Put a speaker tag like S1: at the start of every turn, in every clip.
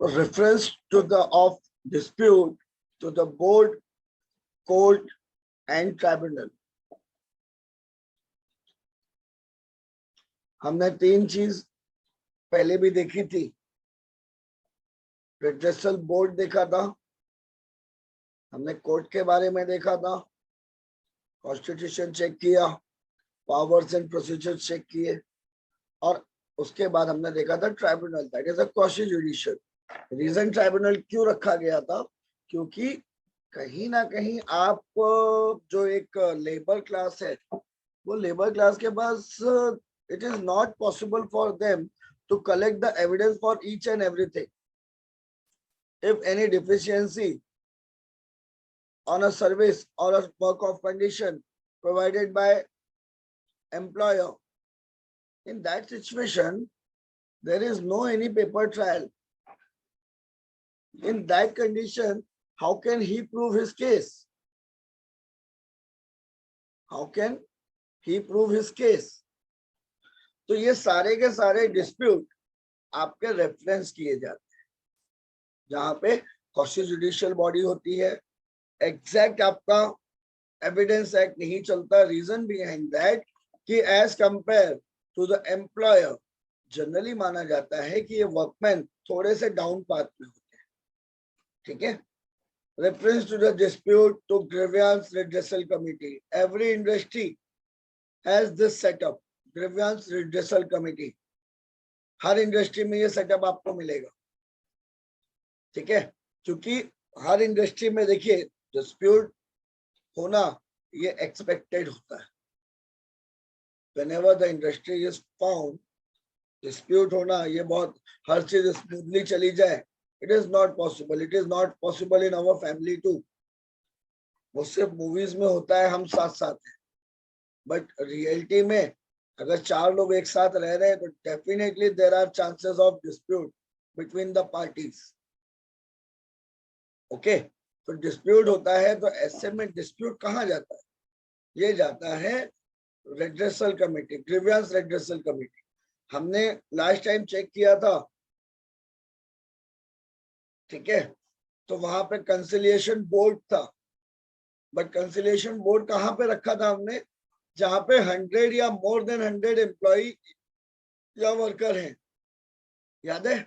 S1: reference to the of dispute to the board, court and tribunal. हमने तीन चीज पहले भी देखी थी। रेड्रेसल बोर्ड देखा था, हमने कोर्ट के बारे में देखा था, कॉन्स्टिट्यूशन चेक किया, पावर्स एंड प्रोसीजर चेक किए, और उसके बाद हमने देखा था tribunal, that is a quasi judicial. Reason tribunal क्यों रखा गया था? क्योंकि कहीं ना कहीं आप जो एक लेबर क्लास है, वो लेबर क्लास के पास it is not possible for them to collect the evidence for each and everything. If any deficiency on a service or a work of condition provided by employer, in that situation, there is no any paper trial. In that condition, how can he prove his case? How can he prove his case? तो ये सारे के सारे dispute आपके reference किए जाते हैं, जहां पे क्वासी जुडिशियल बॉडी होती है। एग्जैक्ट आपका एविडेंस एक्ट नहीं चलता। रीजन बिहाइंड दैट कि as compare to the employer, generally माना जाता है कि ये वर्कमैन थोड़े से डाउन पाथ में होते हैं। ठीक है। Reference to the dispute to grievance redressal committee. Every industry has this setup, grievance redressal committee. हर इंडस्ट्री में ये सेटअप आपको मिलेगा। ठीक है। क्योंकि हर इंडस्ट्री में देखिए डिस्प्यूट होना ये एक्सपेक्टेड होता है। Whenever the industry is found, dispute होना ये बहुत, हर चीज स्मूथली चली जाए, it is not possible. It is not possible in our family too. वो सिर्फ मूवीज में होता है, हम साथ साथ हैं, बट रियलिटी में अगर चार लोग एक साथ रह रहे हैं तो definitely there are chances of dispute between the parties. Okay, तो डिस्प्यूट होता है, तो ऐसे में डिस्प्यूट कहाँ जाता है? ये जाता है redressal committee, grievance redressal committee. हमने लास्ट टाइम चेक किया था, ठीक है, तो वहां पे कंसिलिएशन बोर्ड था, बट कंसिलिएशन बोर्ड कहाँ पे रखा था हमने? जहां पे 100 या मोर देन 100 एम्प्लॉय या वर्कर हैं, याद है?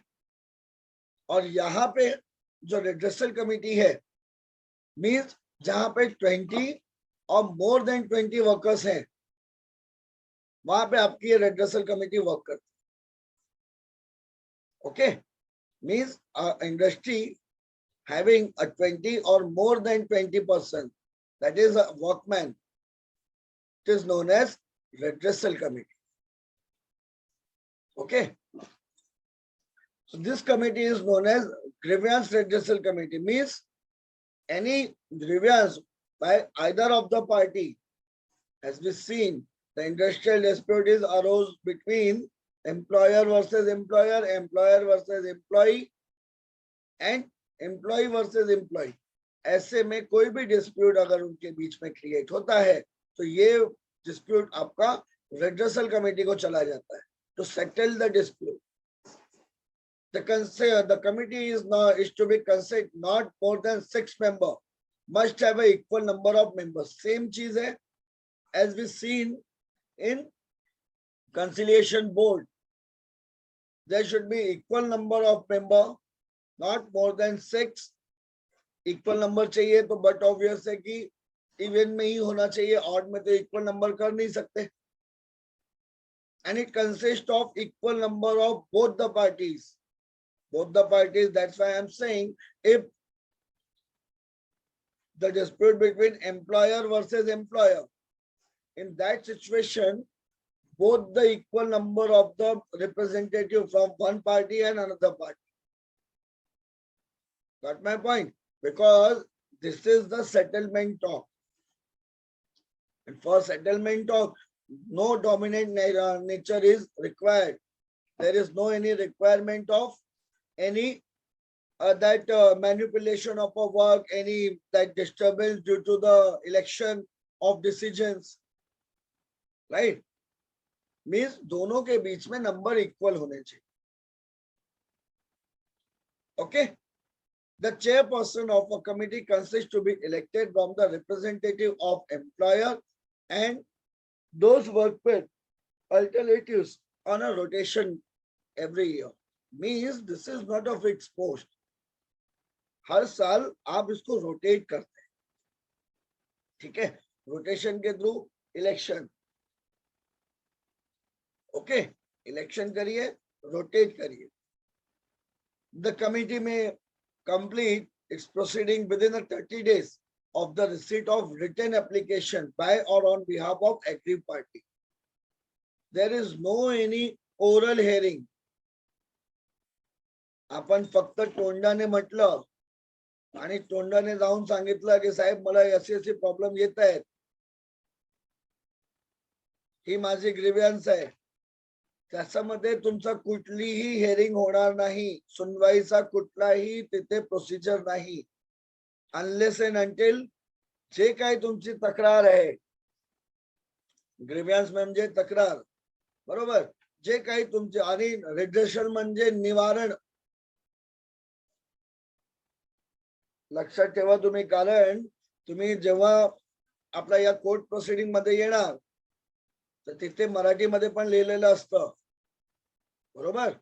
S1: और यहाँ पे जो रेड्रेसल कमेटी है, मींस जहां पे 20 और मोर देन 20 वर्कर्स हैं, वहां पे आपकी ये रेड्रेसल कमेटी वर्क करती है। Okay, means industry having a 20 or more than 20%, that is a workman, it is known as redressal committee. Okay, so this committee is known as grievance redressal committee, means any grievance by either of the party. As we seen, the industrial dispute is arose between employer versus employer, employer versus employee, and employ versus employ. ऐसे में कोई भी dispute अगर उनके बीच में create होता है तो ये डिस्प्यूट आपका रेड्रेसल कमेटी को चला जाता है to settle the dispute. The committee is to be consist not more than 6 members, must have a equal number of members. Same चीज है as we seen in conciliation board, there should be equal number of members, not more than 6। Equal number चाहिए तो but obvious है कि even में ही होना चाहिए, odd में तो इक्वल नंबर कर नहीं सकते। And it consist of equal number of both the parties, that's why I am saying if the dispute between employer versus employer, in that situation both the equal number of the representative from one party and another party. Got my point? Because this is the settlement talk, and for settlement talk, no dominant nature is required. There is no any requirement of any that manipulation of a work, any that disturbance due to the election of decisions, right? Means दोनों के बीच में number equal होने चाहिए। Okay. The chairperson of a committee consists to be elected from the representative of employer and those work with alternatives on a rotation every year. Means this is not a fixed post. हर साल आप इसको rotate करते हैं, ठीक है, rotation के through election. Okay, election करिए, rotate करिए. The committee may complete its proceeding within the 30 days of the receipt of written application by or on behalf of aggrieved party. There is no any oral hearing. आपण फक्त तोंडाने म्हटलं आणि तोंडाने जाऊन सांगितलं की साहेब मला असे असे प्रॉब्लेम येत आहेत, ही माझी ग्रीव्हन्स आहे, त्याच्यामध्ये तुमचा कुठलीही हिअरिंग होणार नाही, सुनवाईचा कुठलाही तिथे प्रोसिजर नाही, अनलेस अँड अंटिल जे काही तुमची तक्रार आहे, ग्रीव्हन्स म्हणजे तक्रार, बरोबर, जे काही तुमचे, आणि रिड्रेशन म्हणजे निवारण. लक्षात ठेवा तुम्ही, कारण तुम्ही जेव्हा आपल्या या कोर्ट प्रोसिडिंग मध्ये येणार तर तिथे मराठीमध्ये पण लिहिलेलं असतं, बरोबर.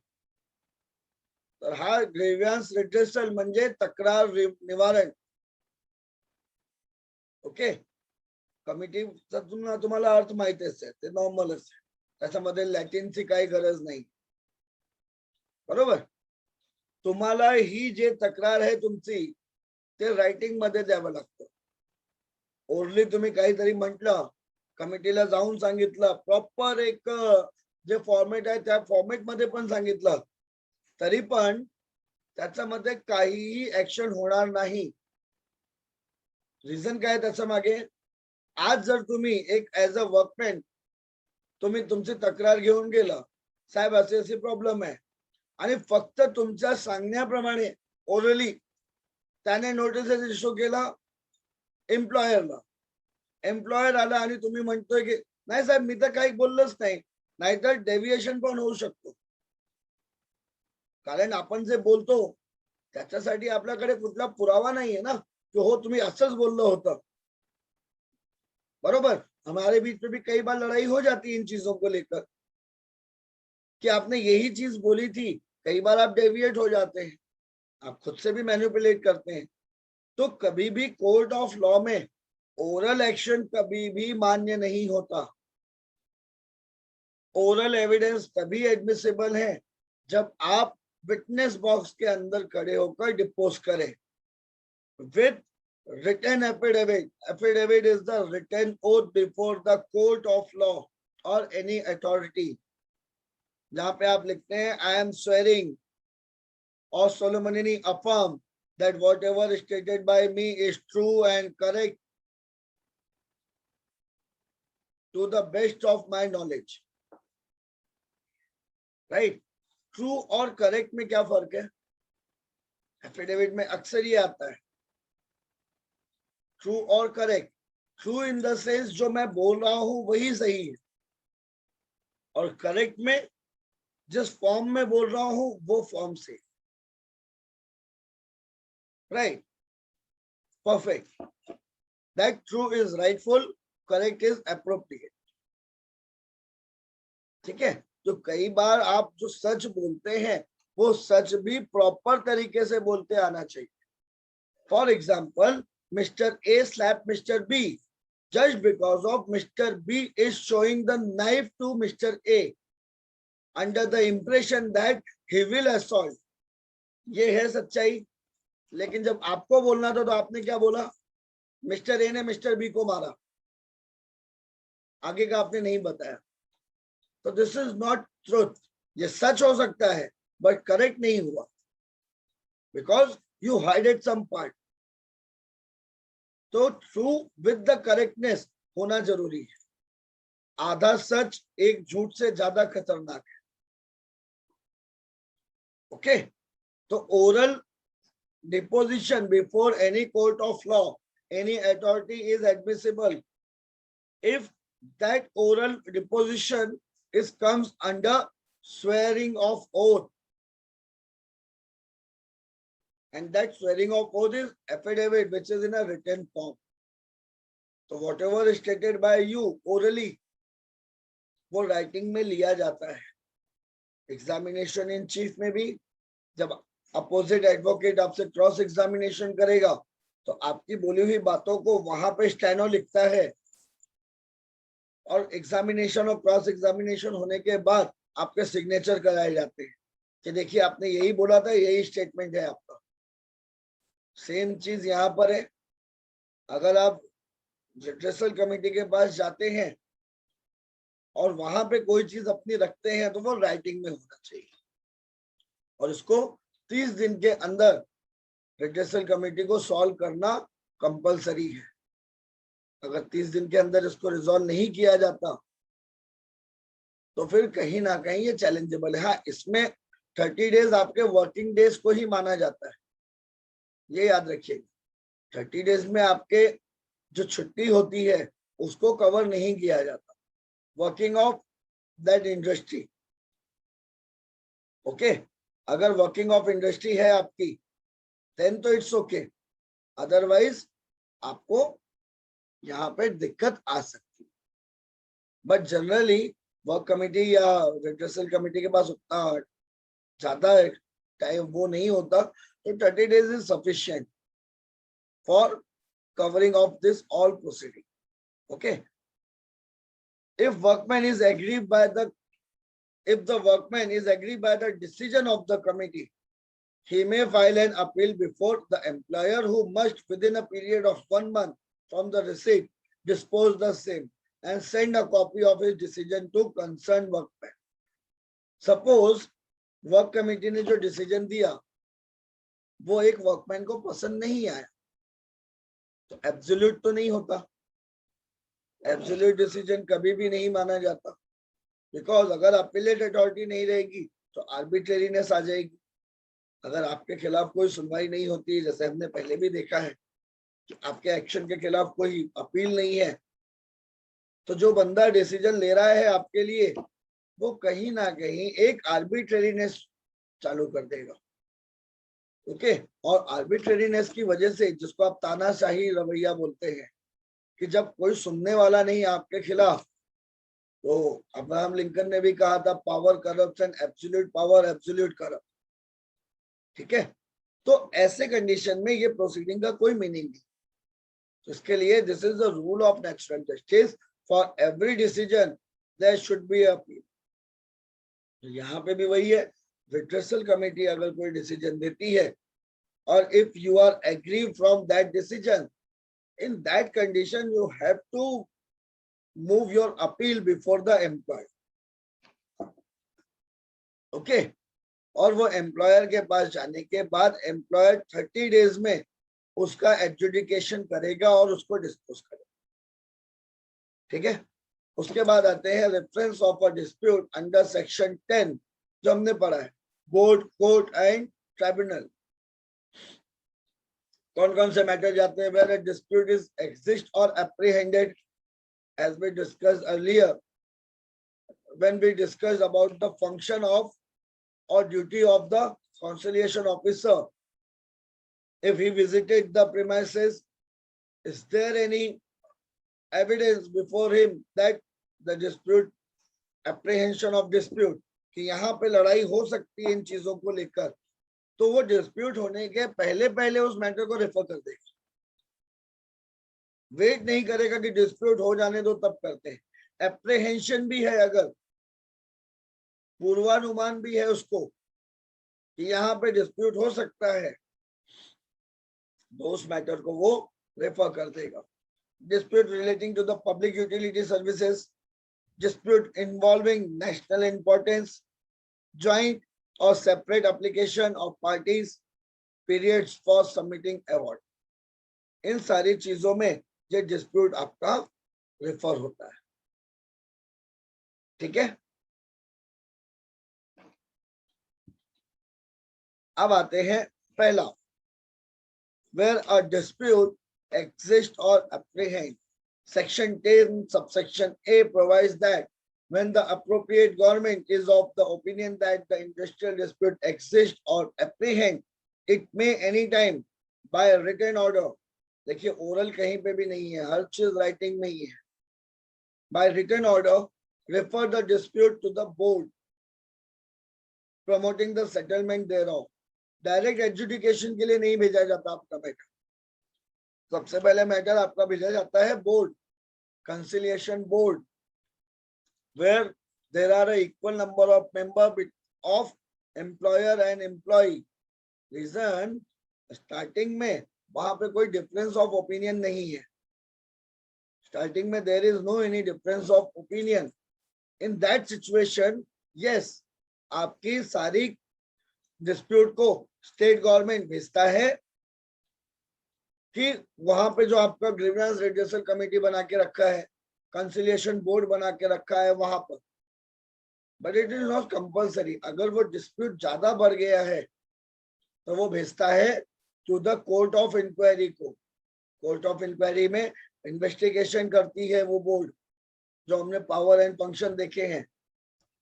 S1: तर हा ग्रीव्हन्स रिड्रेसल म्हणजे तक्रार निवारण. ओके, कमिटीचा तुम्हाला अर्थ माहितीच आहे, ते नॉर्मलच आहे, त्याच्यामध्ये लॅटिनची काही गरज नाही, बरोबर. तुम्हाला ही जे तक्रार आहे तुमची ते रायटिंग मध्ये द्यावं लागतं. ओरली तुम्ही काहीतरी म्हटलं, कमिटीला जाऊन सांगितलं, प्रॉपर एक जे फॉर्मेट आहे त्या फॉर्मेट मध्ये पण सांगितलं, तरी पण त्याच्यामध्ये काहीही ऍक्शन होणार नाही. रिझन काय त्याच्या मागे? आज जर तुम्ही एक ऍज अ वर्कमॅन तुम्ही तुमची तक्रार घेऊन गेला, साहेब असे असे प्रॉब्लेम आहे, आणि फक्त तुमच्या सांगण्याप्रमाणे ओरली त्याने नोटीस इश्यू केला एम्प्लॉयरला, एम्प्लॉयर आला आणि तुम्ही म्हणतोय की नाही साहेब मी तर काही बोललोच नाही, नाहीतर डेव्हिएशन पण होऊ शकतो. कारण आपण जे बोलतो त्याच्यासाठी आपल्याकडे कुठला पुरावा नाहीये ना की हो तुम्ही असंच बोललं होतं, बरोबर. हमारे बीच में भी कई बार लड़ाई हो जाती है इन चीजों को लेकर कि आपने यही चीज बोली थी, कई बार आप डेविएट हो जाते हैं, आप खुद से भी मैनिपुलेट करते हैं. तो कभी भी कोर्ट ऑफ लॉ में ओरल एक्शन कभी भी मान्य नहीं होता. ओरल एविडेंस तभी एडमिसिबल है जब आप विटनेस बॉक्स के अंदर खड़े होकर डिपोज करें with written affidavit. Affidavit is the written oath before the court of law or any authority. जहाँ पे आप लिखते हैं I am swearing or solemnly affirm that whatever is stated by me is true and correct to the best of my knowledge. Right? True और correct में क्या फर्क है? एफिडेविट में अक्सर ये आता है ट्रू और correct. True in the sense जो मैं बोल रहा हूं वही सही है, और करेक्ट में जिस फॉर्म में बोल रहा हूं वो फॉर्म से. Right, perfect. That true is rightful, correct is appropriate. ठीक है. तो कई बार आप जो सच बोलते हैं वो सच भी प्रॉपर तरीके से बोलते आना चाहिए. For example, Mr. A slapped Mr. B just because of Mr. B is showing the knife to Mr. A under the impression that he will assault. ये है सच्चाई. लेकिन जब आपको बोलना था तो आपने क्या बोला? मिस्टर ए ने मिस्टर बी को मारा, आगे का आपने नहीं बताया. तो दिस इज नॉट ट्रुथ. ये सच हो सकता है बट करेक्ट नहीं हुआ बिकॉज यू हाइडेड सम पार्ट. तो ट्रू विद द करेक्टनेस होना जरूरी है. आधा सच एक झूठ से ज्यादा खतरनाक है. ओके. तो oral deposition before any court of law, any authority is admissible if that oral deposition is comes under swearing of oath. and that swearing of oath is affidavit, which is in a written form. So whatever is stated by you orally, वो writing में लिया जाता है. Examination in chief में भी जब opposite advocate आपसे cross examination करेगा तो आपकी बोली हुई बातों को वहां पे स्टेनो लिखता है, और एग्जामिनेशन और क्रॉस एग्जामिनेशन होने के बाद आपके सिग्नेचर कराए जाते हैं कि देखिए आपने यही बोला था, यही स्टेटमेंट है आपका. सेम चीज यहाँ पर है. अगर आप रिड्रेसल कमेटी के पास जाते हैं और वहां पे कोई चीज अपनी रखते हैं तो वो राइटिंग में होना चाहिए, और इसको 30 दिन के अंदर रिड्रेसल कमेटी को सॉल्व करना कंपलसरी है. अगर 30 दिन के अंदर इसको रिजॉल्व नहीं किया जाता तो फिर कहीं ना कहीं ये चैलेंजेबल है. हाँ, इसमें 30 डेज आपके वर्किंग डेज को ही माना जाता है, ये याद रखिएगा. 30 डेज में आपके जो छुट्टी होती है उसको कवर नहीं किया जाता. Working of that industry. Okay, अगर वर्किंग ऑफ इंडस्ट्री है आपकी देन तो इट्स ओके, अदरवाइज आपको यहाँ पे दिक्कत आ सकती है. बट जनरली वर्क कमेटी या रिड्रेसल कमेटी के पास उतना ज्यादा टाइम वो नहीं होता, तो 30 days is sufficient for covering of this all proceeding. Okay, if the workman is aggrieved by the decision of the committee, he may file an appeal before the employer, who must within a period of 1 month from the receipt dispose the same and send a copy of his decision to concerned workman. Suppose work committee ने जो decision दिया वो एक workman को पसंद नहीं आया, तो एब्सोल्यूट तो नहीं होता. एब्सोल्यूट डिसीजन कभी भी नहीं माना जाता, बिकॉज अगर अपीलेट अथॉरिटी नहीं रहेगी तो आर्बिट्रेरीनेस आ जाएगी. अगर आपके खिलाफ कोई सुनवाई नहीं होती, जैसे हमने पहले भी देखा है कि आपके एक्शन के खिलाफ कोई अपील नहीं है, तो जो बंदा डिसीजन ले रहा है आपके लिए वो कहीं ना कहीं एक आर्बिट्रेरीनेस चालू कर देगा. ओके, और आर्बिट्रेरीनेस की वजह से, जिसको आप तानाशाही रवैया बोलते हैं, कि जब कोई सुनने वाला नहीं आपके खिलाफ, तो अब्राहम लिंकन ने भी कहा था power corrupts and absolute power absolute corrupt. ठीक है, तो ऐसे कंडीशन में ये प्रोसीडिंग का कोई मीनिंग नहीं. तो इसके लिए this is the rule of natural justice, for every decision there should be appeal. यहाँ पे भी वही है, रिड्रेसल कमेटी अगर कोई डिसीजन देती है और if you are agree from that decision, in that condition you have to move your appeal before the employer. Okay, और वो एम्प्लॉयर के पास जाने के बाद एम्प्लॉयर 30 डेज में उसका एडजुडिकेशन करेगा और उसको डिस्पोज करेगा. ठीक है, उसके बाद आते हैं reference of a dispute under section 10 जो हमने पढ़ा है, बोर्ड, कोर्ट एंड ट्राइब्यूनल. कौन कौन से मैटर जाते हैं? where a dispute is exist or apprehended, as we discussed earlier when we discussed about the function of or duty of the conciliation officer. If he visited the premises, is there any evidence before him that the dispute, apprehension of dispute, कि यहाँ पे लड़ाई हो सकती है इन चीजों को लेकर, तो वो डिस्प्यूट होने के पहले पहले उस मैटर को रेफर कर देगा. वेट नहीं करेगा कि डिस्प्यूट हो जाने दो तब करते हैं. एप्रीहेंशन भी है, अगर पूर्वानुमान भी है उसको कि यहाँ पे डिस्प्यूट हो सकता है, तो उस मैटर को वो रेफर कर देगा. Dispute relating to the public utility services, dispute involving national importance, joint or separate application of parties, periods for submitting award. इन सारी चीजों में ये डिस्प्यूट आपका रेफर होता है. ठीक है, अब आते हैं पहला, where a dispute exists or apprehend. Section 10 subsection A provides that when the appropriate government is of the opinion that the industrial dispute exists or apprehend, it may any time by written order, देखिए oral कहीं पे भी नहीं है, हर चीज writing में ही है। By written order refer the dispute to the board promoting the settlement thereof. Direct adjudication के लिए नहीं भेजा जाता आपका मैटर, सबसे पहले मैटर आपका भेजा जाता है board, conciliation board, where there are an equal number of members of employer and employee. Reason, starting में वहां पे कोई difference of opinion नहीं है, starting में there is no any difference of opinion. In that situation, yes, आपकी सारी dispute को state government भेजता है कि वहां पे जो आपका ग्रीवेंस रिड्यूसल कमेटी बना के रखा है, कंसिलिएशन बोर्ड बना के रखा है वहां पर, but it is not compulsory. अगर वो डिस्प्यूट ज्यादा बढ़ गया है तो वो भेजता है to the court of inquiry को। कोर्ट ऑफ इंक्वायरी में इन्वेस्टिगेशन करती है वो बोर्ड, जो हमने पावर एंड फंक्शन देखे हैं।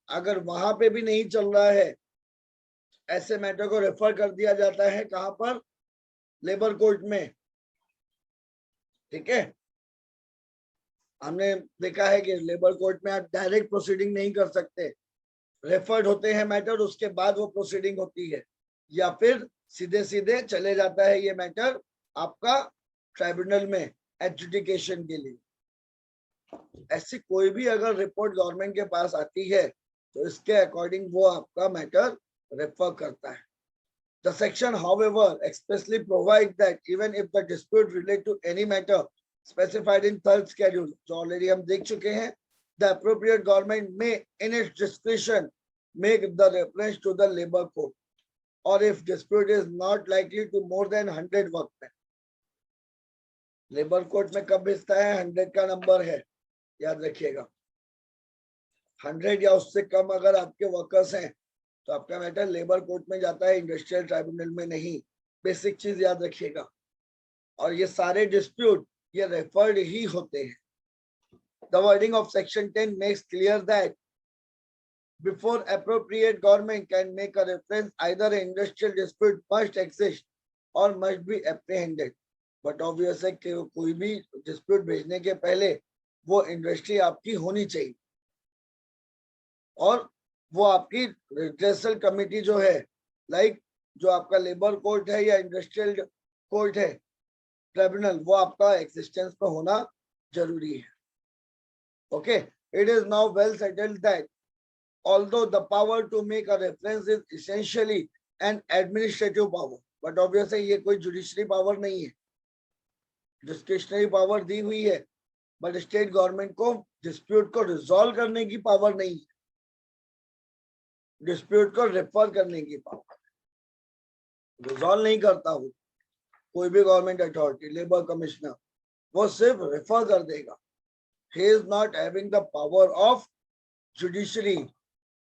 S1: अगर वहां पे भी नहीं चल रहा है, ऐसे मैटर को रेफर कर दिया जाता है कहां पर, लेबर कोर्ट में। ठीक है, हमने देखा है कि लेबर कोर्ट में आप डायरेक्ट प्रोसीडिंग नहीं कर सकते, रेफर्ड होते हैं मैटर, उसके बाद वो प्रोसीडिंग होती है, या फिर सीधे सीधे चले जाता है ये मैटर आपका ट्राइब्यूनल में एडजुडिकेशन के लिए। ऐसी कोई भी अगर रिपोर्ट गवर्नमेंट के पास आती है तो इसके अकॉर्डिंग वो आपका मैटर रेफर करता है। The section, however, expressly provides that even if the dispute relate to any matter specified in third schedule, जो already हम देख चुके हैं, the appropriate government may, in its discretion, make the reference to the labor court, or if dispute is not likely to more than 100 workmen. Labour court में कब भेजता है, 100 का नंबर है, याद रखिएगा। 100 या उससे कम अगर आपके वर्कर्स हैं तो आपका मैटर लेबर कोर्ट में जाता है, इंडस्ट्रियल ट्राइब्यूनल में नहीं। बेसिक चीज याद रखिएगा। और ये सारे डिस्प्यूट ये रेफर्ड ही होते हैं। The wording of section 10 makes clear that before appropriate government can make a reference, either an industrial dispute must exist or must be apprehended. But obvious है कि कोई भी dispute भेजने के पहले वो इंडस्ट्री आपकी होनी चाहिए, और वो आपकी रिड्रेसल कमेटी जो है, लाइक जो आपका लेबर कोर्ट है या इंडस्ट्रियल कोर्ट है, ट्रिब्यूनल, वो आपका एक्सिस्टेंस पे होना जरूरी है। Okay, it is now well settled that although the power to make a reference is essentially an administrative power, but obviously ये कोई जुडिशरी पावर नहीं है, डिस्क्रिशनरी पावर दी हुई है, बट स्टेट गवर्नमेंट को डिस्प्यूट को रिजॉल्व करने की पावर नहीं है, डिस्प्यूट को रेफर करने की पावर, रिजॉल्व नहीं करता हूँ कोई भी गवर्नमेंट अथॉरिटी, लेबर कमिश्नर, वो सिर्फ रेफर कर देगा। He is not having the power of judiciary,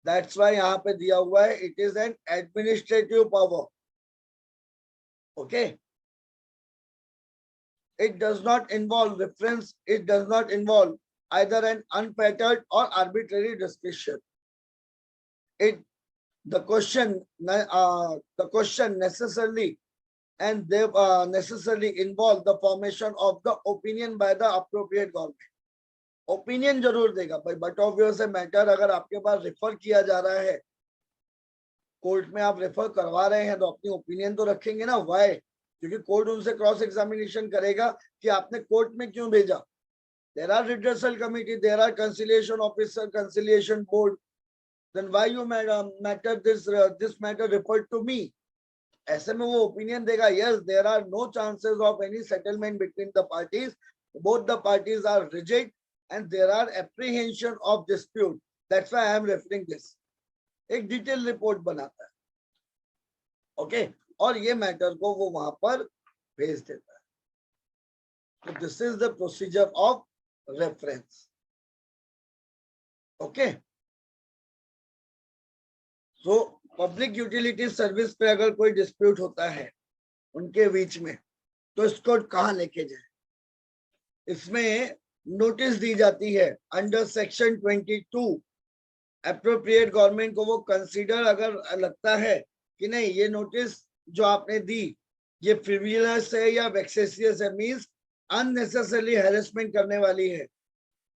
S1: that's why यहाँ पे दिया हुआ है it is an administrative power. Okay, it does not involve reference, it does not involve either an unfettered or arbitrary discretion. The question necessarily and they necessarily involve the formation of the opinion by the appropriate government. Opinion जरूर देगा भाई, but obvious है matter अगर आपके पास refer किया जा रहा है, कोर्ट में आप रेफर करवा रहे हैं, तो अपनी ओपिनियन तो रखेंगे ना। वाई? क्योंकि कोर्ट उनसे क्रॉस एग्जामिनेशन करेगा कि आपने कोर्ट में क्यों भेजा। There are redressal committee, there are conciliation officer, conciliation board, then why you matter this matter referred to me. ऐसे में वो ओपिनियन देगा, yes there are no chances of any settlement between the parties, both the parties are rigid and there are apprehension of dispute, that's why I am referring this. एक detail report बनाता है, okay, और ये matter को वो वहां पर भेज देता है। तो this is the procedure of reference. Okay, so public utility service पे अगर कोई डिस्प्यूट होता है उनके बीच में, तो इसको कहाँ लेके जाए, इसमें नोटिस दी जाती है अंडर सेक्शन 22। अप्रोप्रिएट गवर्नमेंट को वो कंसीडर अगर लगता है कि नहीं ये नोटिस जो आपने दी ये फ्रिवुलस है या वेक्सेशियस है, मींस अननेसेसरली हैरेसमेंट करने वाली है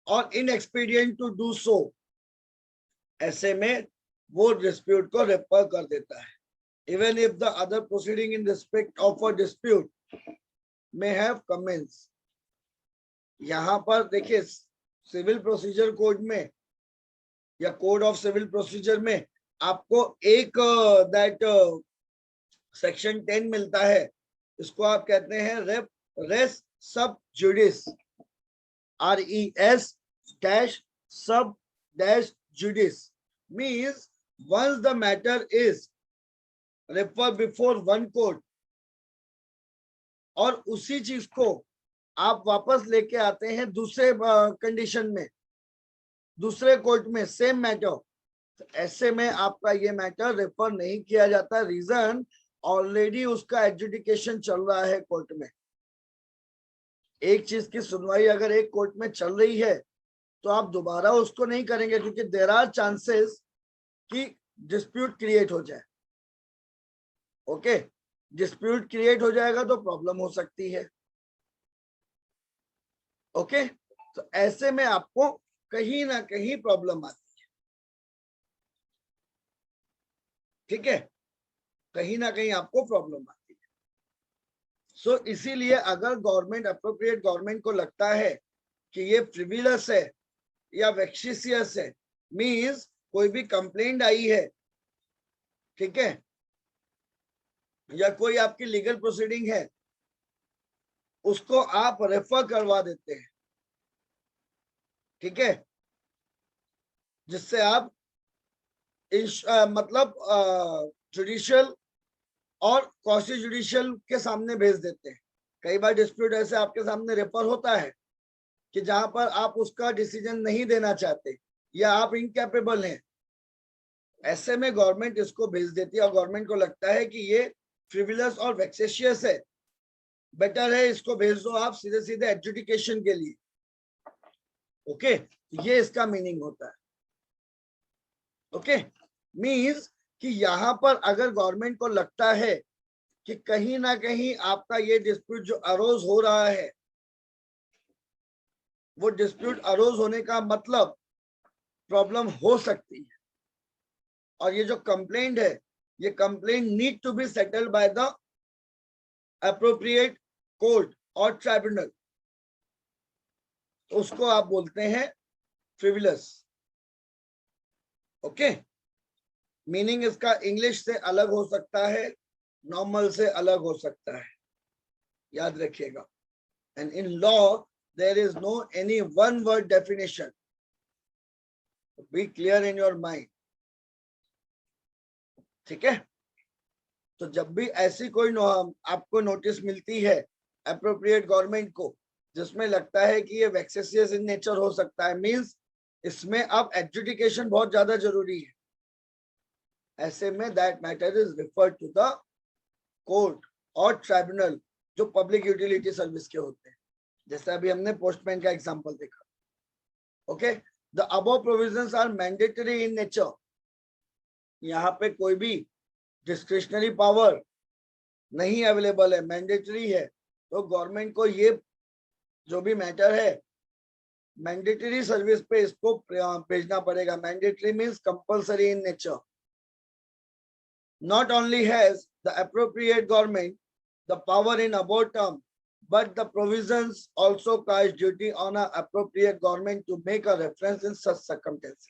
S1: और इनएक्सपीडिएंट टू डू सो, ऐसे में वो डिस्प्यूट को रेफर कर देता है। Even if the other proceeding in respect of a dispute may have commenced। यहां पर देखिए सिविल प्रोसीजर कोड में या कोड ऑफ सिविल प्रोसीजर में आपको एक दैट सेक्शन 10 मिलता है, इसको आप कहते हैं रेस सब जुडिस, RES dash sub dash judice, means once the matter is referred before one court और उसी चीज को आप वापस लेके आते हैं दूसरे कंडीशन में, दूसरे कोर्ट में सेम मैटर, तो ऐसे में आपका ये मैटर रेफर नहीं किया जाता। रीजन ऑलरेडी उसका एडजुडिकेशन चल रहा है कोर्ट में। एक चीज की सुनवाई अगर एक कोर्ट में चल रही है तो आप दोबारा उसको नहीं करेंगे, क्योंकि देयर आर चांसेस कि डिस्प्यूट क्रिएट हो जाए। ओके, डिस्प्यूट क्रिएट हो जाएगा तो प्रॉब्लम हो सकती है। ओके, तो ऐसे में आपको कहीं ना कहीं प्रॉब्लम आती है। ठीक है, कहीं ना कहीं आपको प्रॉब्लम आती है। सो इसीलिए अगर गवर्नमेंट अप्रोप्रिएट गवर्नमेंट को लगता है कि ये फ्रिविलस है या वेक्शिशियस है, मींस कोई भी कंप्लेंट आई है, ठीक है, या कोई आपकी लीगल प्रोसीडिंग है, उसको आप रेफर करवा देते हैं, ठीक है, जिससे आप मतलब जुडिशियल और क्वासी जुडिशियल के सामने भेज देते हैं। कई बार डिस्प्यूट ऐसे आपके सामने रेफर होता है कि जहां पर आप उसका डिसीजन नहीं देना चाहते या आप इनकैपेबल हैं, ऐसे में गवर्नमेंट इसको भेज देती है और गवर्नमेंट को लगता है कि ये फ्रिविलस और वेक्सेशियस है, बेटर है इसको भेज दो आप सीधे सीधे एडजुडिकेशन के लिए। ओके, ये इसका मीनिंग होता है। ओके, मींस कि यहां पर अगर गवर्नमेंट को लगता है कि कहीं ना कहीं आपका ये डिस्प्यूट जो अरोज हो रहा है, वो डिस्प्यूट अरोज होने का मतलब प्रॉब्लम हो सकती है, और ये जो कंप्लेंट है, ये complaint need to be settled by the appropriate court और ट्राइब्यूनल, तो उसको आप बोलते हैं फ्रिविलस। ओके, मीनिंग इसका इंग्लिश से अलग हो सकता है, नॉर्मल से अलग हो सकता है, याद रखिएगा। And in law there is no any one word definition, be clear in your mind. ठीक है, तो जब भी ऐसी कोई आपको नोटिस मिलती है अप्रोप्रिएट गवर्नमेंट को जिसमें लगता है कि ये वेक्सेशियस इन नेचर हो सकता है, मींस इसमें अब एडजुडिकेशन बहुत ज्यादा जरूरी है, ऐसे में that matter is referred to the court और ट्राइब्यूनल जो पब्लिक यूटिलिटी सर्विस के होते हैं, जैसे अभी हमने पोस्टमैन का एग्जांपल देखा। Okay, the above provisions are mandatory in nature. यहाँ पे कोई भी डिस्क्रिशनरी पावर नहीं अवेलेबल है, मैंडेटरी है, तो गवर्नमेंट को ये जो भी मैटर है मैंडेटरी सर्विस पे इसको भेजना पड़ेगा। Mandatory means compulsory in nature. Not only has the appropriate government the power in above term, but the provisions also cast duty on an appropriate government to make a reference in such circumstances.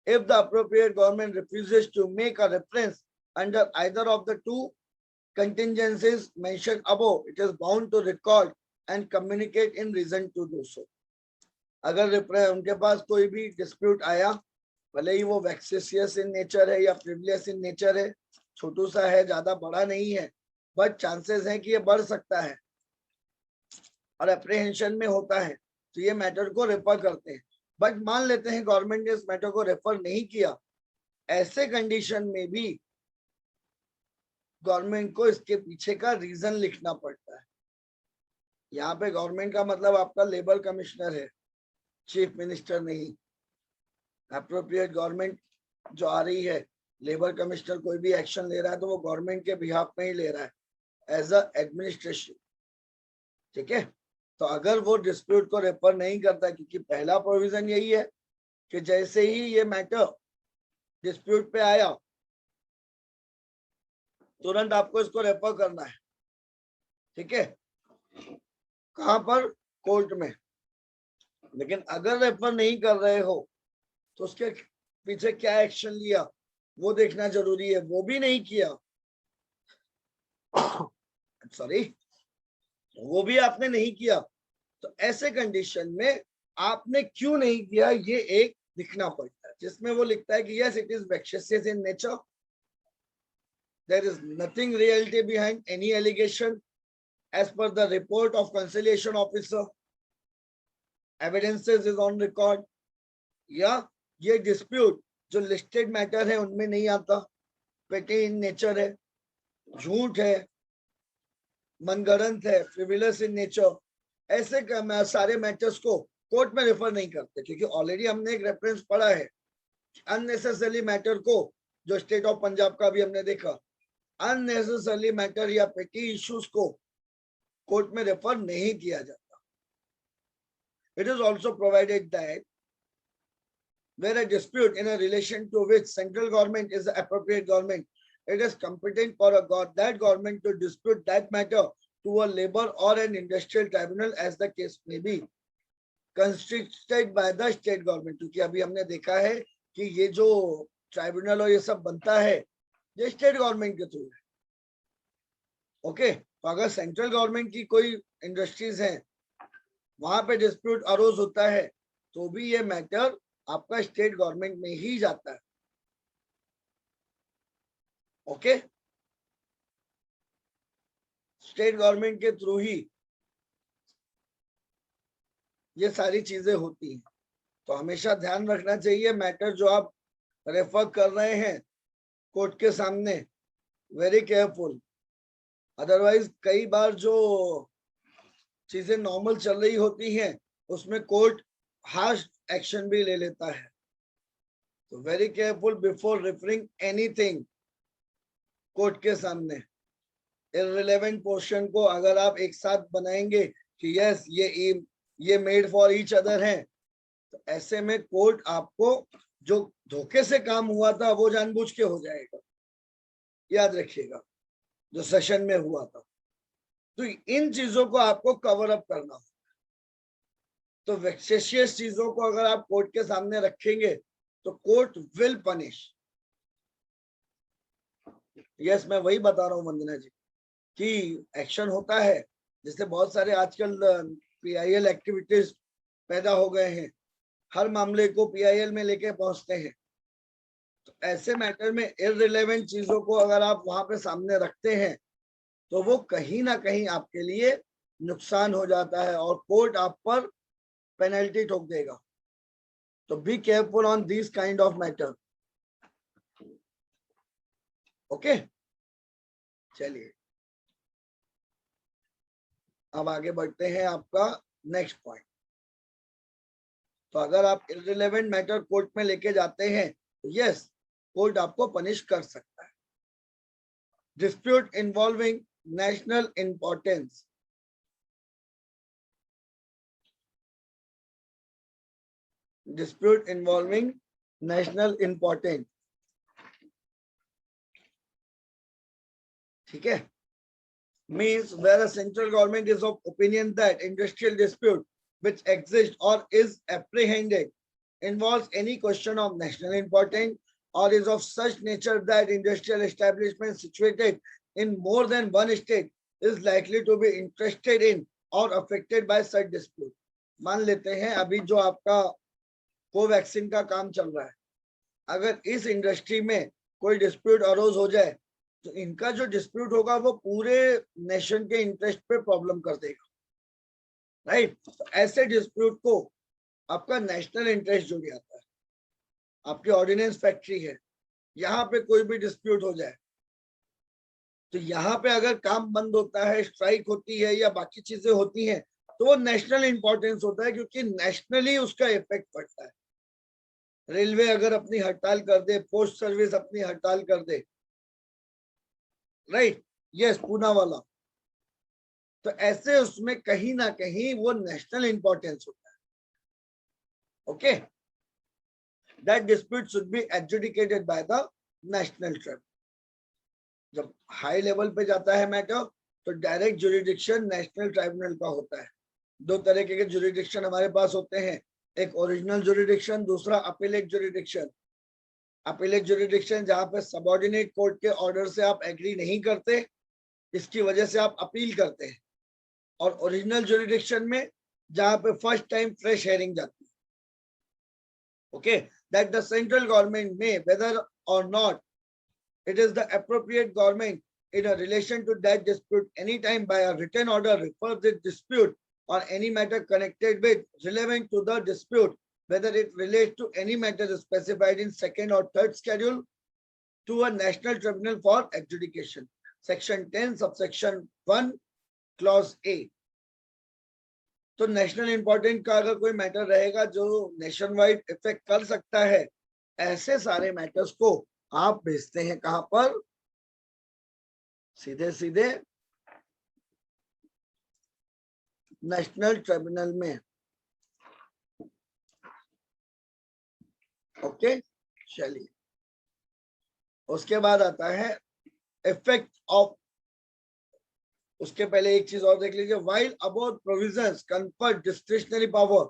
S1: If the appropriate government refuses to make a reference under either of the two contingencies mentioned above, it is bound to record and communicate in reason to do so. अगर उनके पास कोई भी dispute आया, भले ही वो वेक्सेशियस in nature है या फ्रिवलियस in nature है, छोटू सा है, ज्यादा बड़ा नहीं है, बट चांसेस है कि ये बढ़ सकता है और अप्रीहेंशन में होता है, तो ये मैटर को रेफर करते हैं। बट मान लेते हैं गवर्नमेंट ने इस मैटर को रेफर नहीं किया, ऐसे कंडीशन में भी गवर्नमेंट को इसके पीछे का रीजन लिखना पड़ता है। यहाँ पे गवर्नमेंट का मतलब आपका लेबर कमिश्नर है, चीफ मिनिस्टर नहीं। अप्रोप्रिएट गवर्नमेंट जो आ रही है लेबर कमिश्नर कोई भी एक्शन ले रहा है तो वो गवर्नमेंट के बिहाफ में ही ले रहा है एज अ एडमिनिस्ट्रेशन, ठीक है। तो अगर वो डिस्प्यूट को रेफर नहीं करता, क्योंकि पहला प्रोविजन यही है कि जैसे ही ये मैटर डिस्प्यूट पे आया तुरंत आपको इसको रेफर करना है, ठीक है, कहां पर, कोर्ट में। लेकिन अगर रेफर नहीं कर रहे हो तो उसके पीछे क्या एक्शन लिया वो देखना जरूरी है, वो भी नहीं किया, सॉरी, वो भी आपने नहीं किया, तो ऐसे कंडीशन में आपने क्यों नहीं किया ये एक लिखना पड़ता है, जिसमें वो लिखता है कि yes it is vexatious in nature, there is nothing reality behind any allegation as per the report of conciliation officer, evidences is on record, या ये डिस्प्यूट जो लिस्टेड मैटर है उनमें नहीं आता, पेटी इन नेचर है, झूठ है, मनगढ़ंत है, फ्रिविलस इन नेचर, ऐसे सारे मैटर्स को कोर्ट में रेफर नहीं करते, क्योंकि ऑलरेडी हमने एक रेफरेंस पढ़ा है अननेसेसरी मैटर को, जो स्टेट ऑफ पंजाब का भी हमने देखा, अननेसेसरी मैटर या पेटी इश्यूज को कोर्ट में रेफर नहीं किया जाता। It is also provided that where a dispute in a relation to which central government is the appropriate government, it is competent for that government to dispute that matter to a labor or an industrial tribunal as the case may be, constituted by the state government। क्योंकि अभी हमने देखा है कि ये जो tribunal और ये सब बनता है ये स्टेट गवर्नमेंट के थ्रू है, ओके। तो अगर सेंट्रल गवर्नमेंट की कोई इंडस्ट्रीज हैं वहां पे डिस्प्यूट अरोज होता है तो भी ये मैटर आपका स्टेट गवर्नमेंट में ही जाता है, ओके। स्टेट गवर्नमेंट के थ्रू ही ये सारी चीजें होती हैं। तो हमेशा ध्यान रखना चाहिए मैटर जो आप रेफर कर रहे हैं कोर्ट के सामने, वेरी केयरफुल, अदरवाइज कई बार जो चीजें नॉर्मल चल रही होती हैं उसमें कोर्ट हार्श एक्शन भी ले लेता है। तो very careful before referring anything court के सामने। इररिलेवेंट पोर्शन को अगर आप एक साथ बनाएंगे कि यस ये मेड फॉर ईच अदर है, तो ऐसे में कोर्ट आपको जो धोखे से काम हुआ था वो जानबूझ के हो जाएगा, याद रखिएगा, जो सेशन में हुआ था। तो इन चीजों को आपको कवर अप करना होगा। तो वेक्सेशियस चीजों को अगर आप कोर्ट के सामने रखेंगे तो कोर्ट विल पनिश। यस, मैं वही बता रहा हूं वंदना जी कि एक्शन होता है, जिससे बहुत सारे आजकल पीआईएल एक्टिविटीज पैदा हो गए हैं, हर मामले को पीआईएल में लेके पहुंचते हैं। तो ऐसे मैटर में इररिलेवेंट चीजों को अगर आप वहां पे सामने रखते हैं तो वो कहीं ना कहीं आपके लिए नुकसान हो जाता है और कोर्ट आप पर पेनल्टी ठोक देगा। तो be careful on this kind of matter, okay. चलिए अब आगे बढ़ते हैं आपका नेक्स्ट पॉइंट। तो अगर आप इररिलेवेंट मैटर कोर्ट में लेके जाते हैं तो यस, कोर्ट आपको पनिश कर सकता है। Dispute involving national importance, dispute involving national importance, ठीक है, means where a central government is of opinion that industrial dispute which exists or is apprehended involves any question of national importance or is of such nature that industrial establishment situated in more than one state is likely to be interested in or affected by such dispute। मान लेते हैं अभी जो आपका Covaxin का काम चल रहा है, अगर इस इंडस्ट्री में कोई डिस्प्यूट अरोज हो जाए तो इनका जो डिस्प्यूट होगा वो पूरे नेशन के इंटरेस्ट पे प्रॉब्लम कर देगा, राइट। तो ऐसे डिस्प्यूट को आपका नेशनल इंटरेस्ट जुड़ जाता है। आपकी ऑर्डिनेंस फैक्ट्री है, यहाँ पे कोई भी डिस्प्यूट हो जाए तो यहाँ पे अगर काम बंद होता है, स्ट्राइक होती है या बाकी चीजें होती हैं तो वो नेशनल इंपॉर्टेंस होता है, क्योंकि नेशनली उसका इफेक्ट पड़ता है। रेलवे अगर अपनी हड़ताल कर दे, पोस्ट सर्विस अपनी हड़ताल कर दे, राइट, यस, पूना वाला, तो ऐसे उसमें कहीं ना कहीं वो नेशनल इंपॉर्टेंस होता है. Okay, that dispute should be adjudicated by the national tribunal. जब हाई लेवल पे जाता है मैटर तो डायरेक्ट जुरिडिक्शन नेशनल ट्राइब्यूनल का होता है. दो तरीके के जुरिडिक्शन हमारे पास होते हैं, एक ओरिजिनल जुरिडिक्शन, दूसरा अपीलेट जुरिडिक्शन. अपीलेट जुरिडिक्शन जहां पे सबऑर्डिनेट कोर्ट के ऑर्डर से आप एग्री नहीं करते, इसकी वजह से आप अपील करते हैं. और ओरिजिनल जुरिडिक्शन में जहां पे फर्स्ट टाइम फ्रेश हेयरिंग जाती है. Okay, that the central government में वेदर और not it is the appropriate government in a relation to that dispute anytime by a written order refers the dispute or any matter connected with relevant to the dispute, whether it relates to any matter specified in second or third schedule, to a national tribunal for adjudication. Section 10 subsection 1 clause A. तो national important का अगर कोई matter रहेगा जो nation wide effect कर सकता है, ऐसे सारे मैटर्स को आप भेजते हैं कहां पर? सीधे सीधे नेशनल ट्रिब्यूनल में. ओके, चलिए, उसके बाद आता है इफेक्ट ऑफ. उसके पहले एक चीज और देख लीजिए. While about provisions confer discretionary power,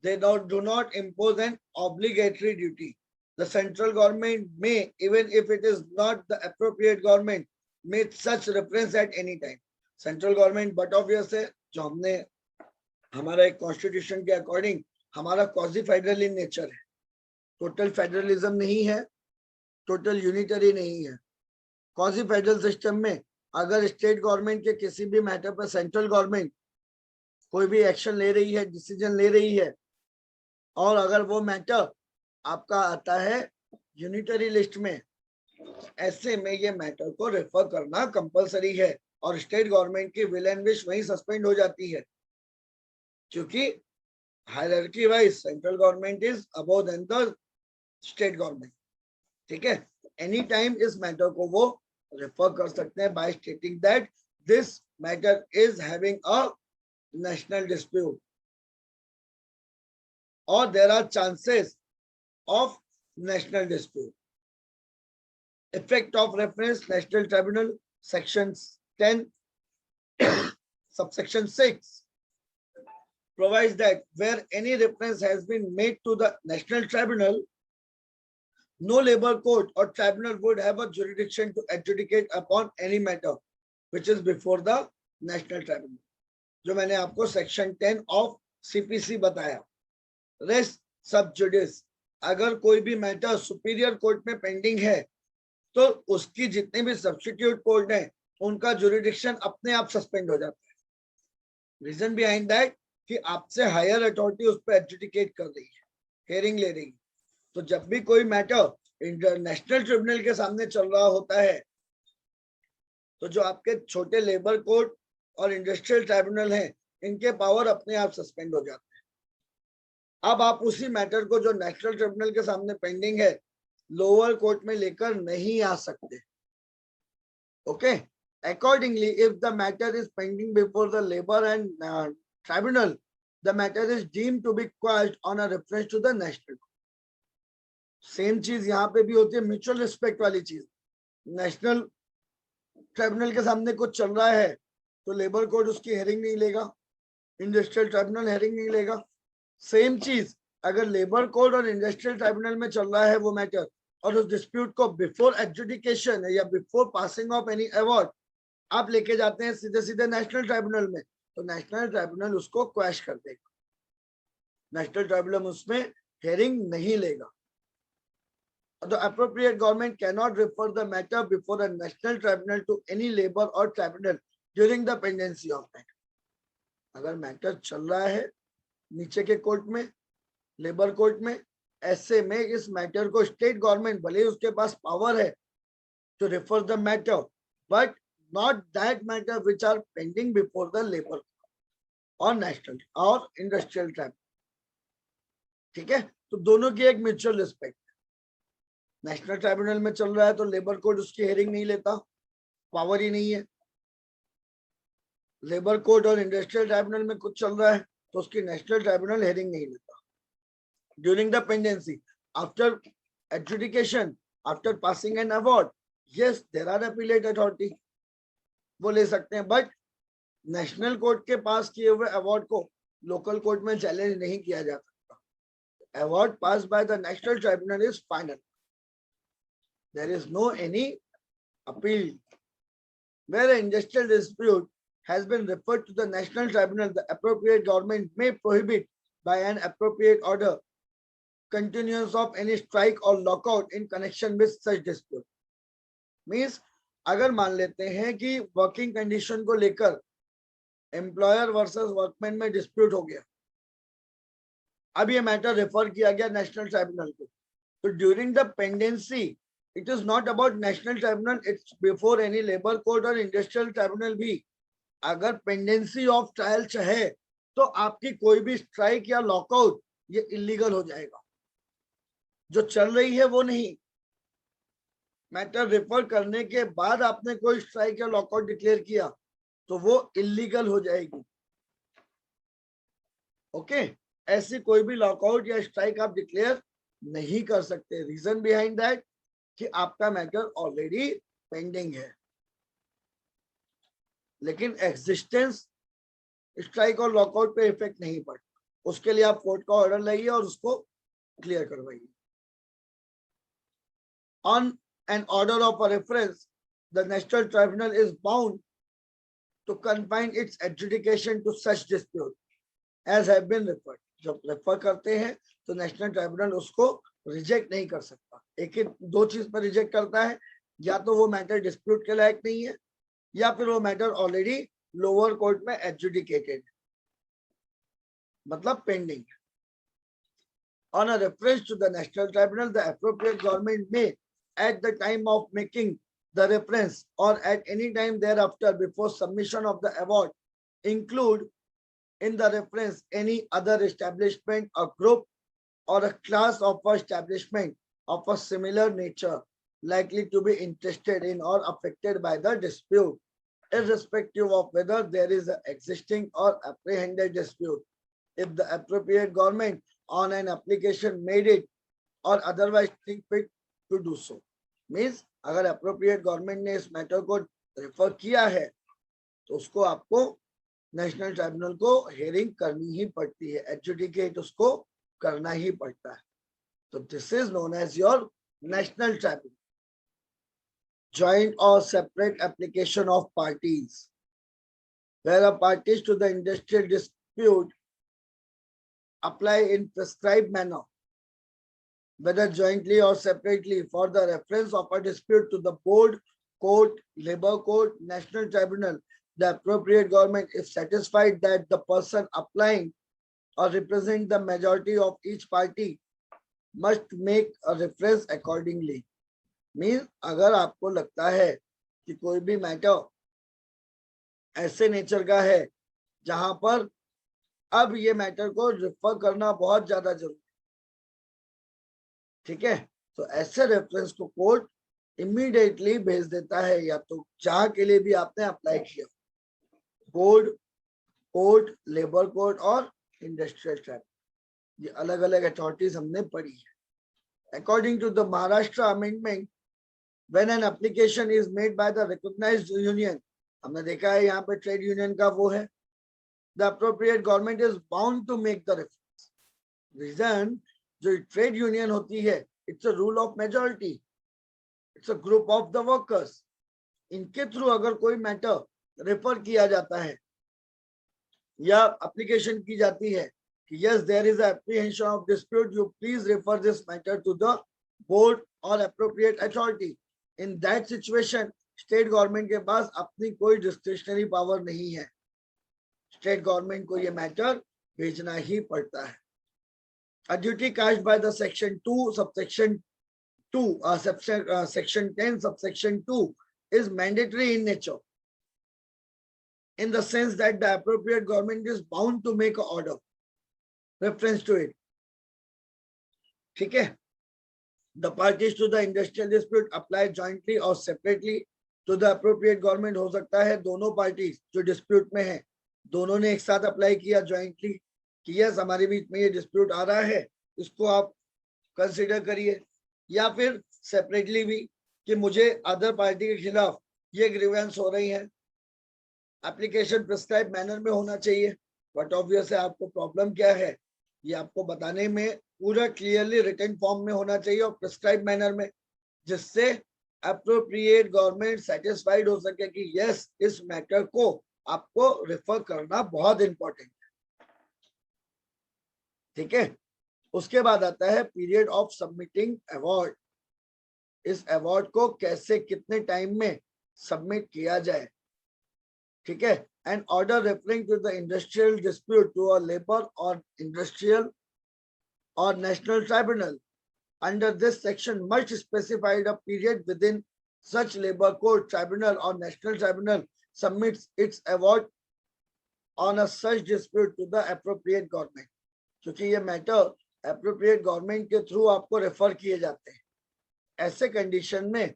S1: they do not impose an obligatory duty. The central government may, even if it is not the appropriate government, make such reference at any time. Central government but obvious है, जो हमने हमारा एक constitution के according हमारा quasi federal in nature है. Total federalism नहीं है, टोटल यूनिटरी नहीं है. क्वाजी फेडरल सिस्टम में अगर स्टेट गवर्नमेंट के किसी भी मैटर पर सेंट्रल गवर्नमेंट कोई भी एक्शन ले रही है, डिसीजन ले रही है, और अगर वो मैटर आपका आता है यूनिटरी लिस्ट में, ऐसे में ये मैटर को रेफर करना कंपलसरी है. और स्टेट गवर्नमेंट की विल एंड विश वहीं सस्पेंड हो जाती है, क्योंकि hierarchy wise central government is above then the state government. ठीक है, एनी टाइम इस मैटर को वो रेफर कर सकते हैं by stating that this matter is having a national dispute और there are chances of national dispute. Effect of reference national tribunal, sections 10 subsection 6 provides that where any reference has been made to the national tribunal, no labor court or tribunal would have a jurisdiction to adjudicate upon any matter which is before the national tribunal. जो मैंने आपको section 10 of CPC बताया. Rest sub judice, अगर कोई भी matter superior court में pending है तो उसकी जितने भी सब्स्टिट्यूट कोर्ट हैं उनका जुरिडिक्शन अपने आप सस्पेंड हो जाता है. रीजन बिहाइंड दैट कि आपसे हायर अथॉरिटी उस पर एडजुडिकेट कर रही है, हियरिंग ले रही है. तो जब भी कोई मैटर इंटरनेशनल ट्रिब्यूनल के सामने चल रहा होता है तो जो आपके छोटे लेबर कोर्ट और इंडस्ट्रियल ट्राइब्यूनल हैं, इनके पावर अपने आप सस्पेंड हो जाते हैं. अब आप उसी मैटर को जो नेशनल ट्रिब्यूनल के सामने पेंडिंग है लोअर कोर्ट में लेकर नहीं आ सकते. Okay, accordingly if the matter is pending before the labour and tribunal, the matter is deemed to be quashed on a reference to the national. Same चीज यहाँ पे भी होती है, म्यूचुअल रिस्पेक्ट वाली चीज. नेशनल ट्रिब्यूनल के सामने कुछ चल रहा है तो लेबर कोर्ट उसकी हेयरिंग नहीं लेगा, इंडस्ट्रियल ट्राइब्यूनल हेयरिंग नहीं लेगा. सेम चीज अगर लेबर कोर्ट और इंडस्ट्रियल ट्राइब्यूनल में चल रहा है वो मैटर, और उस डिस्प्यूट को बिफोर एडजुडिकेशन या before passing of any award आप लेके जाते हैं सीधे सीधे नेशनल ट्राइब्यूनल में, तो नेशनल ट्राइब्यूनल उसको क्वैश कर देगा. नेशनल ट्राइब्यूनल उसमें हेयरिंग नहीं लेगा. The appropriate government cannot refer the matter before a national tribunal to any labor or tribunal during the pendency of matter. अगर मैटर चल रहा है नीचे के कोर्ट में, लेबर कोर्ट में, ऐसे में इस मैटर को स्टेट गवर्नमेंट भले ही उसके पास पावर है to refer the matter, but not that matter which are pending before the labor or national or industrial tribunal. ठीक है, तो दोनों की एक म्यूचुअल रिस्पेक्ट। नेशनल ट्राइब्यूनल में चल रहा है तो लेबर कोड उसकी हेयरिंग नहीं लेता, पावर ही नहीं है। लेबर कोड और इंडस्ट्रियल ट्राइब्यूनल में कुछ चल रहा है तो उसकी नेशनल ट्राइब्यूनल हेयरिंग नहीं लेता। During the pendency, after adjudication, after passing an award, yes there are appellate authority, वो ले सकते हैं। बट नेशनल कोर्ट के पास किए हुए अवार्ड को लोकल कोर्ट में चैलेंज नहीं किया जा सकता। Award pass by the national tribunal is final, there is no any appeal. Where an industrial dispute has been referred to the national tribunal, the appropriate government may prohibit by an appropriate order continuance of any strike or lockout in connection with such dispute. Means अगर मान लेते हैं कि working condition को लेकर employer versus workman में dispute हो गया, अब ये मैटर रेफर किया गया नेशनल ट्राइब्यूनल को, तो during the pendency it is not about national tribunal, it's before any labor court or industrial tribunal भी अगर पेंडेंसी ऑफ ट्रायल चाहे तो आपकी कोई भी स्ट्राइक या लॉकआउट ये इलीगल हो जाएगा। जो चल रही है वो नहीं, मैटर रेफर करने के बाद आपने कोई स्ट्राइक या लॉकआउट डिक्लेयर किया तो वो इलीगल हो जाएगी। ओके, ऐसी कोई भी लॉकआउट या स्ट्राइक आप डिक्लेयर नहीं कर सकते। रीजन बिहाइंड दैट कि आपका मैटर ऑलरेडी पेंडिंग है, लेकिन एग्जिस्टेंस स्ट्राइक और लॉकआउट पे इफेक्ट नहीं पड़ता। उसके लिए आप कोर्ट का ऑर्डर लाइए और उसको क्लियर करवाइए। On an order of a reference, the national tribunal is bound to confine its adjudication to such dispute as have been referred. जब रेफर करते हैं तो नेशनल ट्राइब्यूनल उसको रिजेक्ट नहीं कर सकता। एक ही दो चीज पर रिजेक्ट करता है, या तो वो मैटर डिस्प्यूट के लायक नहीं है या फिर वो मैटर ऑलरेडी लोअर कोर्ट में एडजुडिकेटेड, मतलब pending. On a reference to the national tribunal, the appropriate government में at the time of making the reference or at any time thereafter before submission of the award include in the reference any other establishment, a group or a class of establishment of a similar nature likely to be interested in or affected by the dispute, irrespective of whether there is an existing or apprehended dispute. If the appropriate government on an application made it or otherwise think fit to do so. Means अगर appropriate government ने इस matter को refer किया है तो उसको आपको national tribunal को हेयरिंग करनी ही पड़ती है, एडजुडिकेट उसको करना ही पड़ता है। तो this is known as your national tribunal. Joint or separate application of parties, where a parties to the industrial dispute apply in prescribed manner, whether jointly or separately, for the reference of a dispute to the board, court, labor court, national tribunal, the appropriate government is satisfied that the person applying or representing the majority of each party must make a reference accordingly. Means अगर आपको लगता है कि कोई भी matter ऐसे nature का है जहां पर अब ये मैटर को रेफर करना बहुत ज्यादा जरूरी, ठीक है, तो ऐसे रेफरेंस को कोर्ट इमीडिएटली भेज देता है, या तो जहां के लिए भी आपने अप्लाई किया, बोर्ड, कोर्ट, लेबर कोर्ट और इंडस्ट्रियल ट्राइब्यूनल, ये अलग अलग अथॉरिटीज हमने पढ़ी है। According to the Maharashtra amendment, when an application is made by the recognized union, हमने देखा है यहाँ पे ट्रेड यूनियन का वो है, the appropriate government is bound to make the reference. Reason, जो ट्रेड यूनियन होती है, it's a rule of majority, it's a group of the workers. इनके थ्रू अगर कोई मैटर रेफर किया जाता है या एप्लीकेशन की जाती है कि yes there is apprehension of dispute, you please refer this matter to the board or appropriate authority. In that situation, state government के पास अपनी कोई डिस्क्रिशनरी पावर नहीं है, स्टेट गवर्नमेंट को ये मैटर भेजना ही पड़ता है। A duty cast by the section 2 subsection 2 section 10 subsection 2 is mandatory in nature, in the sense that the appropriate government is bound to make an order reference to it. ठीक है, the parties to the industrial dispute apply jointly और separately to the appropriate government. हो सकता है दोनों parties जो dispute में है दोनों ने एक साथ अप्लाई किया जॉइंटली कि यस हमारे बीच में ये डिस्प्यूट आ रहा है, इसको आप कंसिडर करिए, या फिर सेपरेटली भी कि मुझे अदर पार्टी के खिलाफ ये ग्रीवेंस हो रही है, एप्लीकेशन प्रिस्क्राइब मैनर में होना चाहिए। बट ऑब्वियस है आपको प्रॉब्लम क्या है ये आपको बताने में पूरा क्लियरली रिटन फॉर्म में होना चाहिए और प्रिस्क्राइब मैनर में, जिससे अप्रोप्रिएट गवर्नमेंट सेटिस्फाइड हो सके कि यस इस मैटर को आपको रेफर करना बहुत इंपॉर्टेंट है। ठीक है, उसके बाद आता है पीरियड ऑफ सबमिटिंग अवार्ड। इस अवार्ड को कैसे कितने टाइम में सबमिट किया जाए। ठीक है, an order referring to the industrial dispute to a labour और इंडस्ट्रियल और national tribunal under this section must specify a period within such labor court tribunal or national tribunal submits its award on a such dispute to the appropriate government। क्योंकि ये matter appropriate government के through आपको refer किए जाते हैं, ऐसे condition में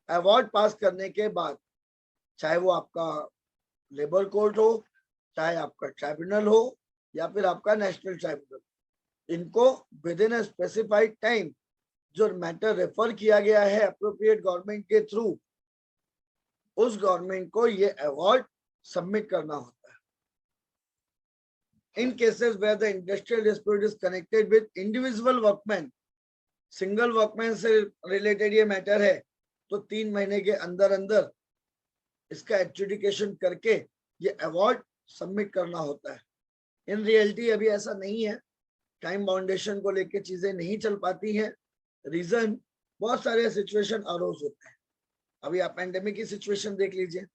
S1: award पास करने के बाद चाहे वो आपका लेबर कोर्ट हो, चाहे आपका ट्राइब्यूनल हो या फिर आपका नेशनल ट्राइब्यूनल, इनको within a specified time जो मैटर रेफर किया गया है अप्रोप्रिएट गवर्नमेंट के थ्रू, उस गवर्नमेंट को ये अवार्ड सबमिट करना होता है। In cases where the industrial dispute is connected with individual workman, single workman से रिलेटेड ये मैटर है तो 3 महीने के अंदर अंदर इसका एडजुडिकेशन करके ये अवार्ड सबमिट करना होता है। इन रियलिटी अभी ऐसा नहीं है, टाइम बाउंडेशन को लेके चीजें नहीं चल पाती हैं। रीजन बहुत सारे सिचुएशन अरोज होते हैं। अभी आप पेंडेमिक की सिचुएशन देख लीजिए,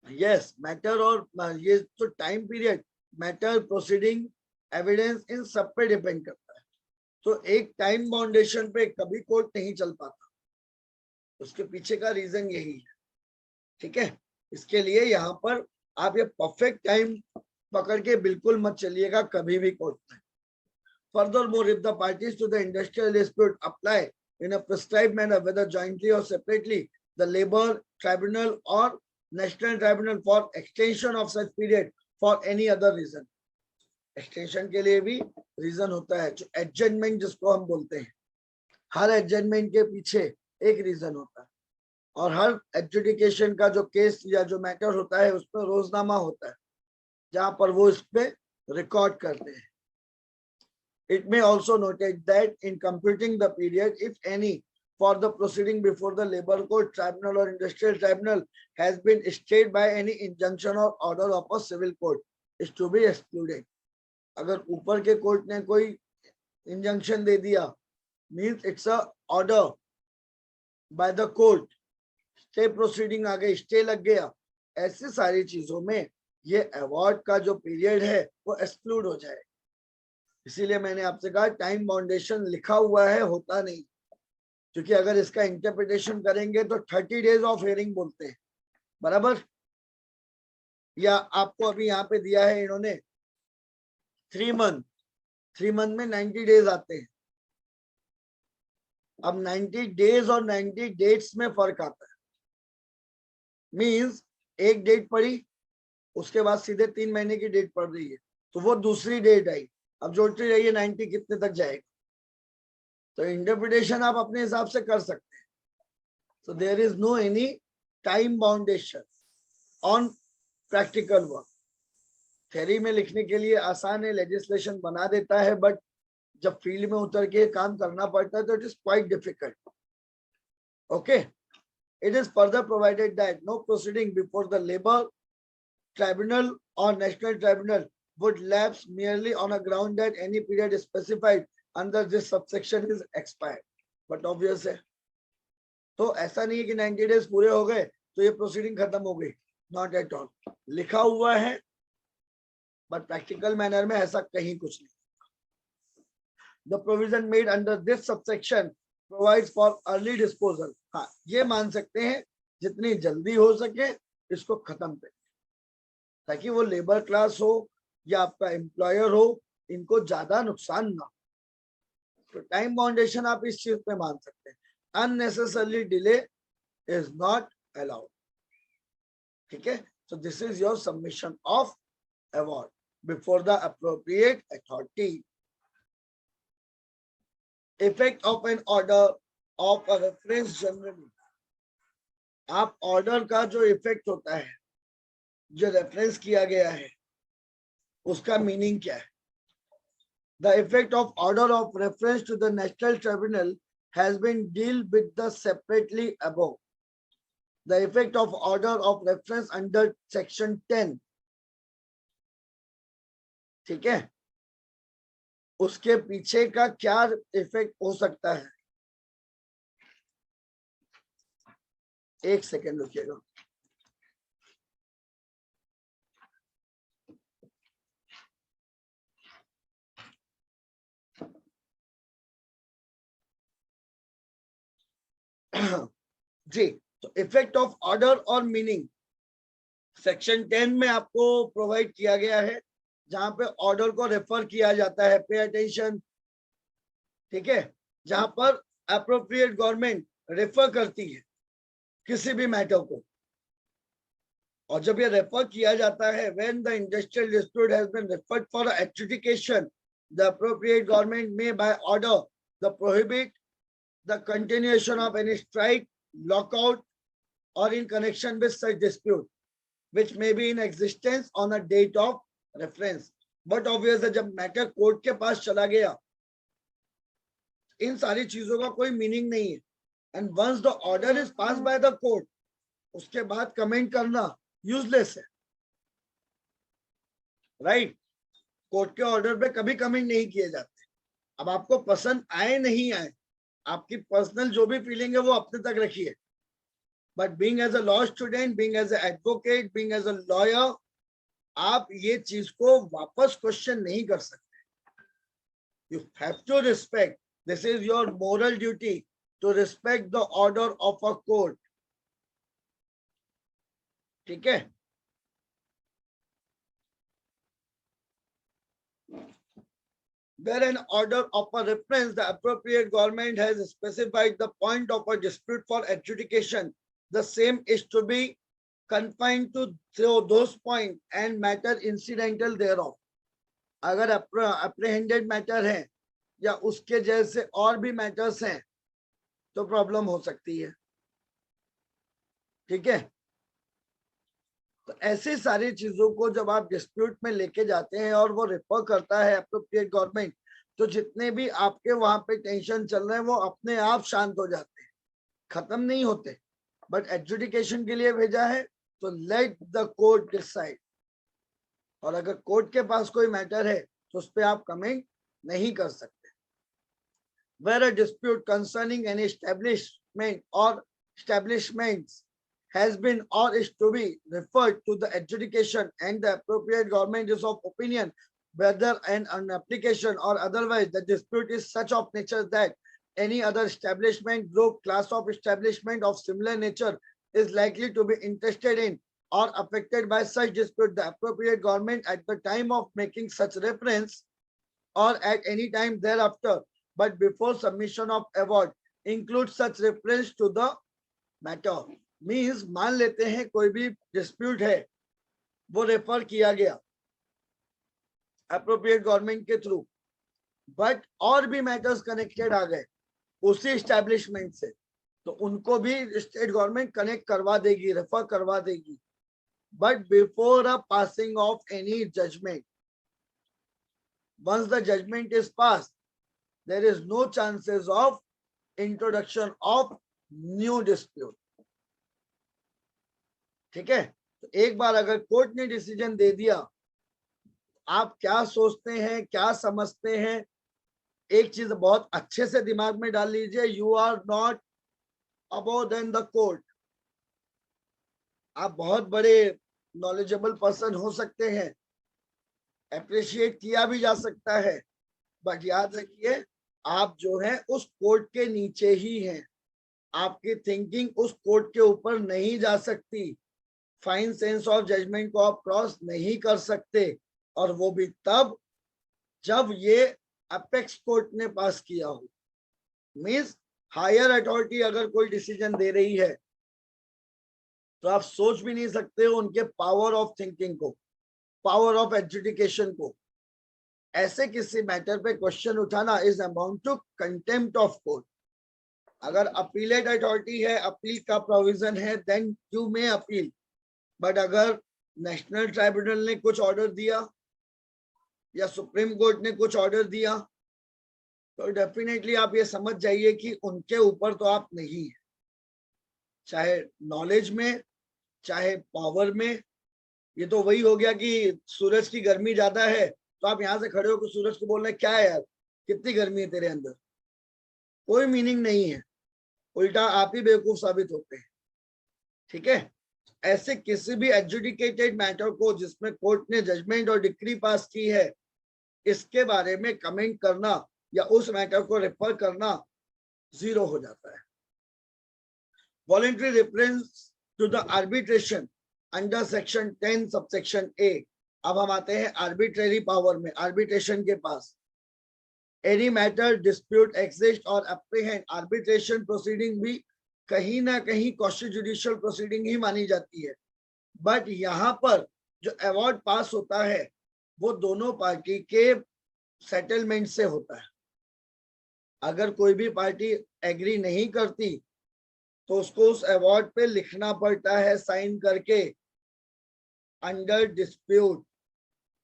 S1: यस मैटर और ये तो time period, matter, proceeding, evidence, इन सब पे डिपेंड करता है। तो एक टाइम बाउंडेशन पे कभी कोर्ट नहीं चल पाता, उसके पीछे का रीजन यही है। ठीक है, इसके लिए यहाँ पर आप ये परफेक्ट टाइम पकड़ के बिल्कुल मत चलिएगा कभी भी कोर्ट में। Furthermore, if the parties to the industrial dispute apply in a prescribed manner, whether jointly or separately, the labor tribunal or national tribunal for extension of such period for any other reason, extension के लिए भी reason होता है, जो adjournment जिसको हम बोलते हैं, हर adjournment के पीछे एक reason होता है और हर adjudication का जो केस या जो मैटर होता है उस पर रोजनामा होता है जहां पर वो इस पे रिकॉर्ड करते हैं। It may also noted that in computing the period, if any, for the proceeding before the labor court, tribunal or industrial tribunal has been stayed by any injunction or order of a civil court, is to be excluded. अगर ऊपर के court ने कोई injunction दे दिया, means it's a order by the court, stay proceeding आ गई, stay लग गया, ऐसी सारी चीजों में ये अवार्ड का जो पीरियड है वो एक्सक्लूड हो जाए। इसीलिए मैंने आपसे कहा टाइम बाउंडेशन लिखा हुआ है होता नहीं, क्योंकि अगर इसका इंटरप्रिटेशन करेंगे तो 30 डेज ऑफ हियरिंग बोलते हैं, बराबर। या आपको अभी यहाँ पे दिया है इन्होंने 3 मंथ में 90 डेज आते हैं। अब 90 डेज और 90 डेट्स में फर्क आता है। मींस एक डेट पड़ी, उसके बाद सीधे 3 महीने की डेट पड़ रही है, तो वो दूसरी डेट आई, अब जोड़ते रहिए 90 कितने तक जाएगा। तो इंटरप्रिटेशन आप अपने हिसाब से कर सकते हैं। So there is no any time boundation on practical work. Theory में लिखने के लिए आसान है, लेजिस्लेशन बना देता है, बट जब फील्ड में उतर के काम करना पड़ता है तो it is quite difficult. Okay, it is further provided that no proceeding before the labor tribunal or national tribunal would lapse merely on a ground that any period specified under this subsection is expired. But obvious है, तो ऐसा नहीं है कि 90 days पूरे हो गए तो ये प्रोसीडिंग खत्म हो गई, नॉट एट ऑल। लिखा हुआ है बट प्रैक्टिकल मैनर में ऐसा कहीं कुछ नहीं। The provision made under this subsection provides for early disposal। हाँ, ये मान सकते हैं जितनी जल्दी हो सके इसको खत्म करें, ताकि वो लेबर क्लास हो या आपका एम्प्लॉयर हो, इनको ज्यादा नुकसान ना हो। तो टाइम बाउंडेशन आप इस चीज पे मान सकते हैं, unnecessarily delay is not allowed. ठीक है, so this is your submission of award before the appropriate authority. Effect of an order of a reference generally, आप ऑर्डर का जो इफेक्ट होता है, जो रेफरेंस किया गया है, उसका मीनिंग क्या है? The effect of order of reference to the National Tribunal has been dealt with the separately above. The effect of order of reference under section 10, ठीक है, उसके पीछे का क्या इफेक्ट हो सकता है? एक सेकेंड रुकिएगा। जी, तो इफेक्ट ऑफ ऑर्डर और मीनिंग सेक्शन 10 में आपको प्रोवाइड किया गया है, जहां पे ऑर्डर को रेफर किया जाता है। पे अटेंशन, ठीक है, जहां पर अप्रोप्रिएट गवर्नमेंट रेफर करती है किसी भी मैटर को, और जब ये रेफर किया जाता है, when the industrial dispute has been referred for adjudication, the appropriate government may by order the prohibit the continuation of any strike, lockout, or in connection with such dispute, which may be in existence on a date of reference. But obvious है, जब matter court के पास चला गया, इन सारी चीजों का कोई meaning नहीं है। And once the order is pass by the court, उसके बाद कमेंट करना यूजलेस है, राइट? कोर्ट के ऑर्डर पे कभी कमेंट नहीं किए जाते। अब आपको पसंद आए नहीं आए, आपकी पर्सनल जो भी फीलिंग है वो अपने तक रखिए, but being as a law student, being as a advocate, being as a lawyer, आप ये चीज को वापस क्वेश्चन नहीं कर सकते। You have to respect, this is your moral duty to respect the order of a court. ठीक है, where an order of a reference, the appropriate government has specified the point of a dispute for adjudication, the same is to be confined to those points and matter incidental thereof. अगर apprehended matter है या उसके जैसे और भी matters हैं तो problem हो सकती है। ठीक है, तो ऐसे सारी चीजों को जब आप डिस्प्यूट में लेके जाते हैं और वो रेफर करता है एप्रोप्रिएट गवर्नमेंट, तो जितने भी आपके वहां पे टेंशन चल रहे हैं वो अपने आप शांत हो जाते हैं, खत्म नहीं होते। बट एडजुडिकेशन के लिए भेजा है तो लेट द कोर्ट डिसाइड, और अगर कोर्ट के पास कोई मैटर है तो उस पर आप कमेंट नहीं कर सकते। Where a dispute concerning an establishment और establishments has been or is to be referred to the adjudication, and the appropriate government is of opinion whether an application or otherwise the dispute is such of nature that any other establishment, group, class of establishment of similar nature is likely to be interested in or affected by such dispute, the appropriate government at the time of making such reference or at any time thereafter, but before submission of award, includes such reference to the matter. Means मान लेते हैं कोई भी dispute है, वो refer किया गया appropriate government के थ्रू, बट और भी मैटर्स कनेक्टेड आ गए उसी एस्टेब्लिशमेंट से, तो उनको भी स्टेट गवर्नमेंट कनेक्ट करवा देगी, रेफर करवा देगी, but before a passing of any judgment. Once the judgment is pass, there is no chances of introduction of new dispute. ठीक है, तो एक बार अगर कोर्ट ने डिसीजन दे दिया, आप क्या सोचते हैं, क्या समझते हैं, एक चीज बहुत अच्छे से दिमाग में डाल लीजिए, you are not above then the court. आप बहुत बड़े नॉलेजेबल पर्सन हो सकते हैं, अप्रिशिएट किया भी जा सकता है, बट याद रखिए आप जो है उस कोर्ट के नीचे ही हैं, आपकी थिंकिंग उस कोर्ट के ऊपर नहीं जा सकती, फाइन सेंस ऑफ जजमेंट को आप क्रॉस नहीं कर सकते, और वो भी तब जब ये अपेक्स कोर्ट ने पास किया हो, मीन्स हायर अथॉरिटी अगर कोई डिसीजन दे रही है तो आप सोच भी नहीं सकते हो उनके पावर ऑफ थिंकिंग को, पावर ऑफ एडजुडिकेशन को। ऐसे किसी मैटर पे क्वेश्चन उठाना is amount to contempt of court. अगर अपीलेट अथॉरिटी है, अपील का प्रोविजन है, then you may appeal. But अगर नेशनल ट्राइब्यूनल ने कुछ ऑर्डर दिया या सुप्रीम कोर्ट ने कुछ ऑर्डर दिया तो डेफिनेटली आप ये समझ जाइए कि उनके ऊपर तो आप नहीं है, चाहे नॉलेज में चाहे पावर में। ये तो वही हो गया कि सूरज की गर्मी ज्यादा है तो आप यहां से खड़े होकर सूरज को बोल रहे हैं क्या है यार कितनी गर्मी है तेरे अंदर, कोई मीनिंग नहीं है, उल्टा आप ही बेवकूफ साबित होते हैं। ठीक है, ऐसे किसी भी एडजुडिकेटेड मैटर को जिसमें कोर्ट ने जजमेंट और डिक्री पास की है, इसके बारे में कमेंट करना या उस मैटर को रेफर करना जीरो हो जाता है। Voluntary reference to the arbitration under section 10 subsection A. अब हम आते हैं आर्बिट्रेरी पावर में, आर्बिट्रेशन के पास। एनी मैटर डिस्प्यूट एग्जिस्ट और अप्रीहेंड, आर्बिट्रेशन प्रोसीडिंग भी कहीं ना कहीं क्वासी जुडिशियल प्रोसीडिंग ही मानी जाती है। बट यहाँ पर जो अवार्ड पास होता है वो दोनों पार्टी के सेटलमेंट से होता है। अगर कोई भी पार्टी एग्री नहीं करती तो उसको उस अवार्ड पे लिखना पड़ता है साइन करके, अंडर डिस्प्यूट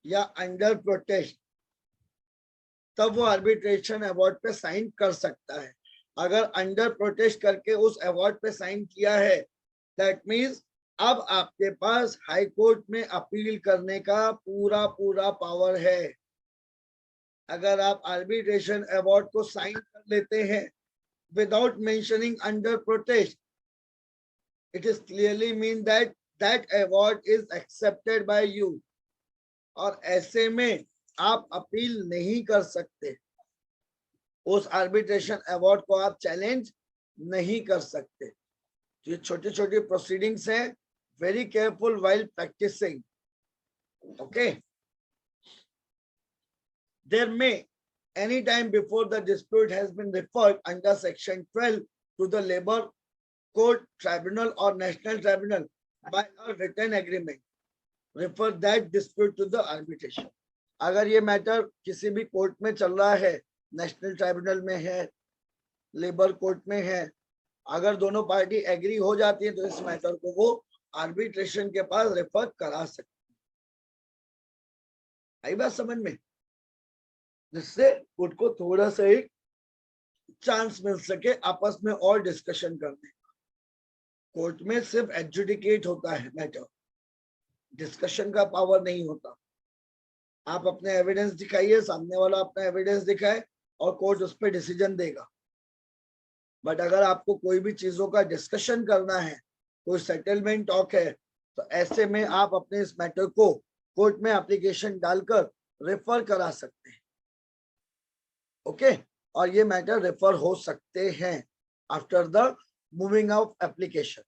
S1: या अंडर प्रोटेस्ट, तब वो आर्बिट्रेशन अवार्ड पे साइन कर सकता है। अगर अंडर प्रोटेस्ट करके उस अवार्ड पे साइन किया है दैट मीन्स अब आपके पास हाई कोर्ट में अपील करने का पूरा पूरा पावर है। अगर आप आर्बिट्रेशन अवार्ड को साइन कर लेते हैं without mentioning under protest, it is clearly mean that that award is accepted by you, और ऐसे में आप अपील नहीं कर सकते, उस आर्बिट्रेशन अवार्ड को आप चैलेंज नहीं कर सकते। ये छोटी छोटी प्रोसीडिंग्स हैं, very careful while practising. Okay, there में any time before the dispute has been referred under section 12 to the labor court, tribunal or national tribunal by a written agreement, refer that dispute to the arbitration। अगर ये matter किसी भी court में चल रहा है, national tribunal में है, लेबर कोर्ट में है, अगर दोनों पार्टी एग्री हो जाती है तो इस मैटर को वो आर्बिट्रेशन के पास रेफर करा सकते हैं। आई बात समझ में, जिससे कोर्ट को थोड़ा सा एक चांस मिल सके आपस में और डिस्कशन करने का। कोर्ट में सिर्फ एडजुडिकेट होता है मैटर, डिस्कशन का पावर नहीं होता। आप अपने एविडेंस दिखाइए, सामने वाला अपना एविडेंस दिखाए और कोर्ट उस पर डिसीजन देगा। बट अगर आपको कोई भी चीजों का डिस्कशन करना है, कोई सेटलमेंट टॉक है, तो ऐसे में आप अपने इस मैटर को कोर्ट में एप्लीकेशन डालकर रेफर करा सकते हैं। ओके, और ये मैटर रेफर हो सकते हैं after the moving of application.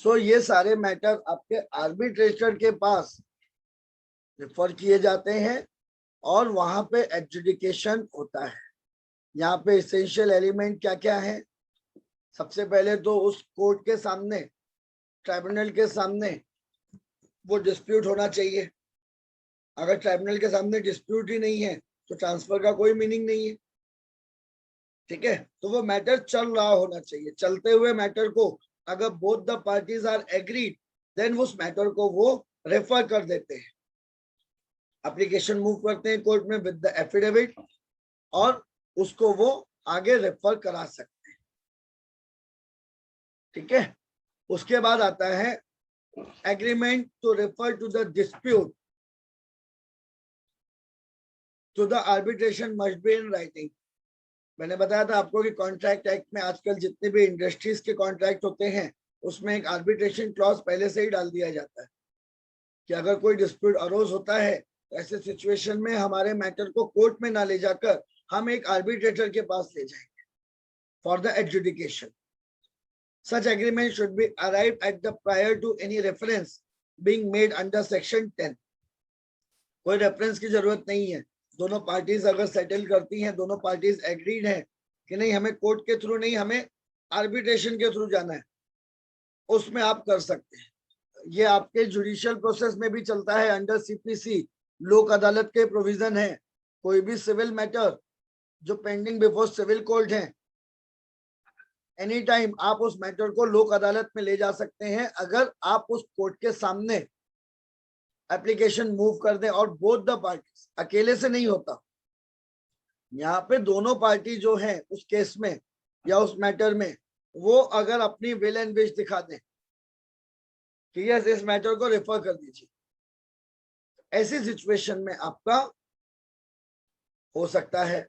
S1: So ये सारे मैटर आपके आर्बिट्रेटर के पास रेफर किए जाते हैं और वहां पे एडजुडिकेशन होता है। यहाँ पे एसेंशियल एलिमेंट क्या क्या है? सबसे पहले तो उस कोर्ट के सामने, ट्राइब्यूनल के सामने वो डिस्प्यूट होना चाहिए। अगर ट्राइब्यूनल के सामने डिस्प्यूट ही नहीं है तो ट्रांसफर का कोई मीनिंग नहीं है। ठीक है, तो वो मैटर चल रहा होना चाहिए। चलते हुए मैटर को अगर both the parties are agreed then उस मैटर को वो रेफर कर देते हैं, एप्लीकेशन मूव करते हैं कोर्ट में विद द एफिडेविट और उसको वो आगे रेफर करा सकते हैं। ठीक है, उसके बाद आता है agreement to refer to the dispute to the arbitration must be in writing. मैंने बताया था आपको कि कॉन्ट्रैक्ट एक्ट में आजकल जितने भी इंडस्ट्रीज के कॉन्ट्रैक्ट होते हैं उसमें एक आर्बिट्रेशन क्लॉज पहले से ही डाल दिया जाता है कि अगर कोई डिस्प्यूट अरोज होता है तो ऐसे सिचुएशन में हमारे मैटर को कोर्ट में ना ले जाकर हम एक आर्बिट्रेटर के पास ले जाएंगे for the adjudication. Such agreement should be arrived at the prior to any reference being made under section 10। कोई रेफरेंस की जरूरत नहीं है, दोनों पार्टीज अगर सेटल करती हैं, दोनों पार्टीज एग्रीड हैं कि नहीं हमें कोर्ट के थ्रू नहीं, हमें आर्बिट्रेशन के थ्रू जाना है, उसमें आप कर सकते हैं। ये आपके जुडिशियल प्रोसेस में भी चलता है, अंडर सीपीसी लोक अदालत के प्रोविजन है। कोई भी सिविल मैटर जो पेंडिंग बिफोर सिविल कोर्ट है, एनी टाइम आप उस मैटर को लोक अदालत में ले जा सकते हैं, अगर आप उस कोर्ट के सामने एप्लीकेशन मूव कर दें और बोथ द पार्टीज, अकेले से नहीं होता। यहाँ पे दोनों पार्टी जो है उस केस में या उस मैटर में, वो अगर अपनी विल एंड विश दिखा दें कि यस इस मैटर को रेफर कर दीजिए, ऐसी सिचुएशन में आपका हो सकता है।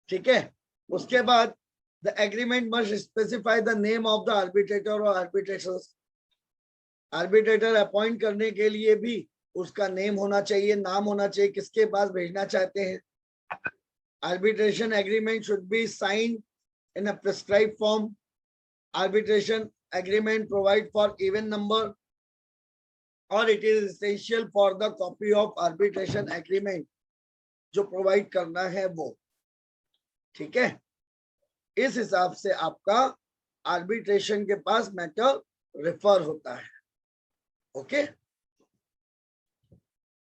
S1: ठीक है, उसके बाद the agreement must specify the name of the arbitrator और आर्बिट्रेटर्स। आर्बिट्रेटर अपॉइंट करने के लिए भी उसका नेम होना चाहिए, नाम होना चाहिए, किसके पास भेजना चाहते हैं। Arbitration agreement should be signed in a prescribed form. Arbitration agreement provide for even number, or it is essential for the copy of arbitration agreement जो प्रोवाइड करना है वो। ठीक है, इस हिसाब से आपका आर्बिट्रेशन के पास मैटर रेफर होता है। ओके।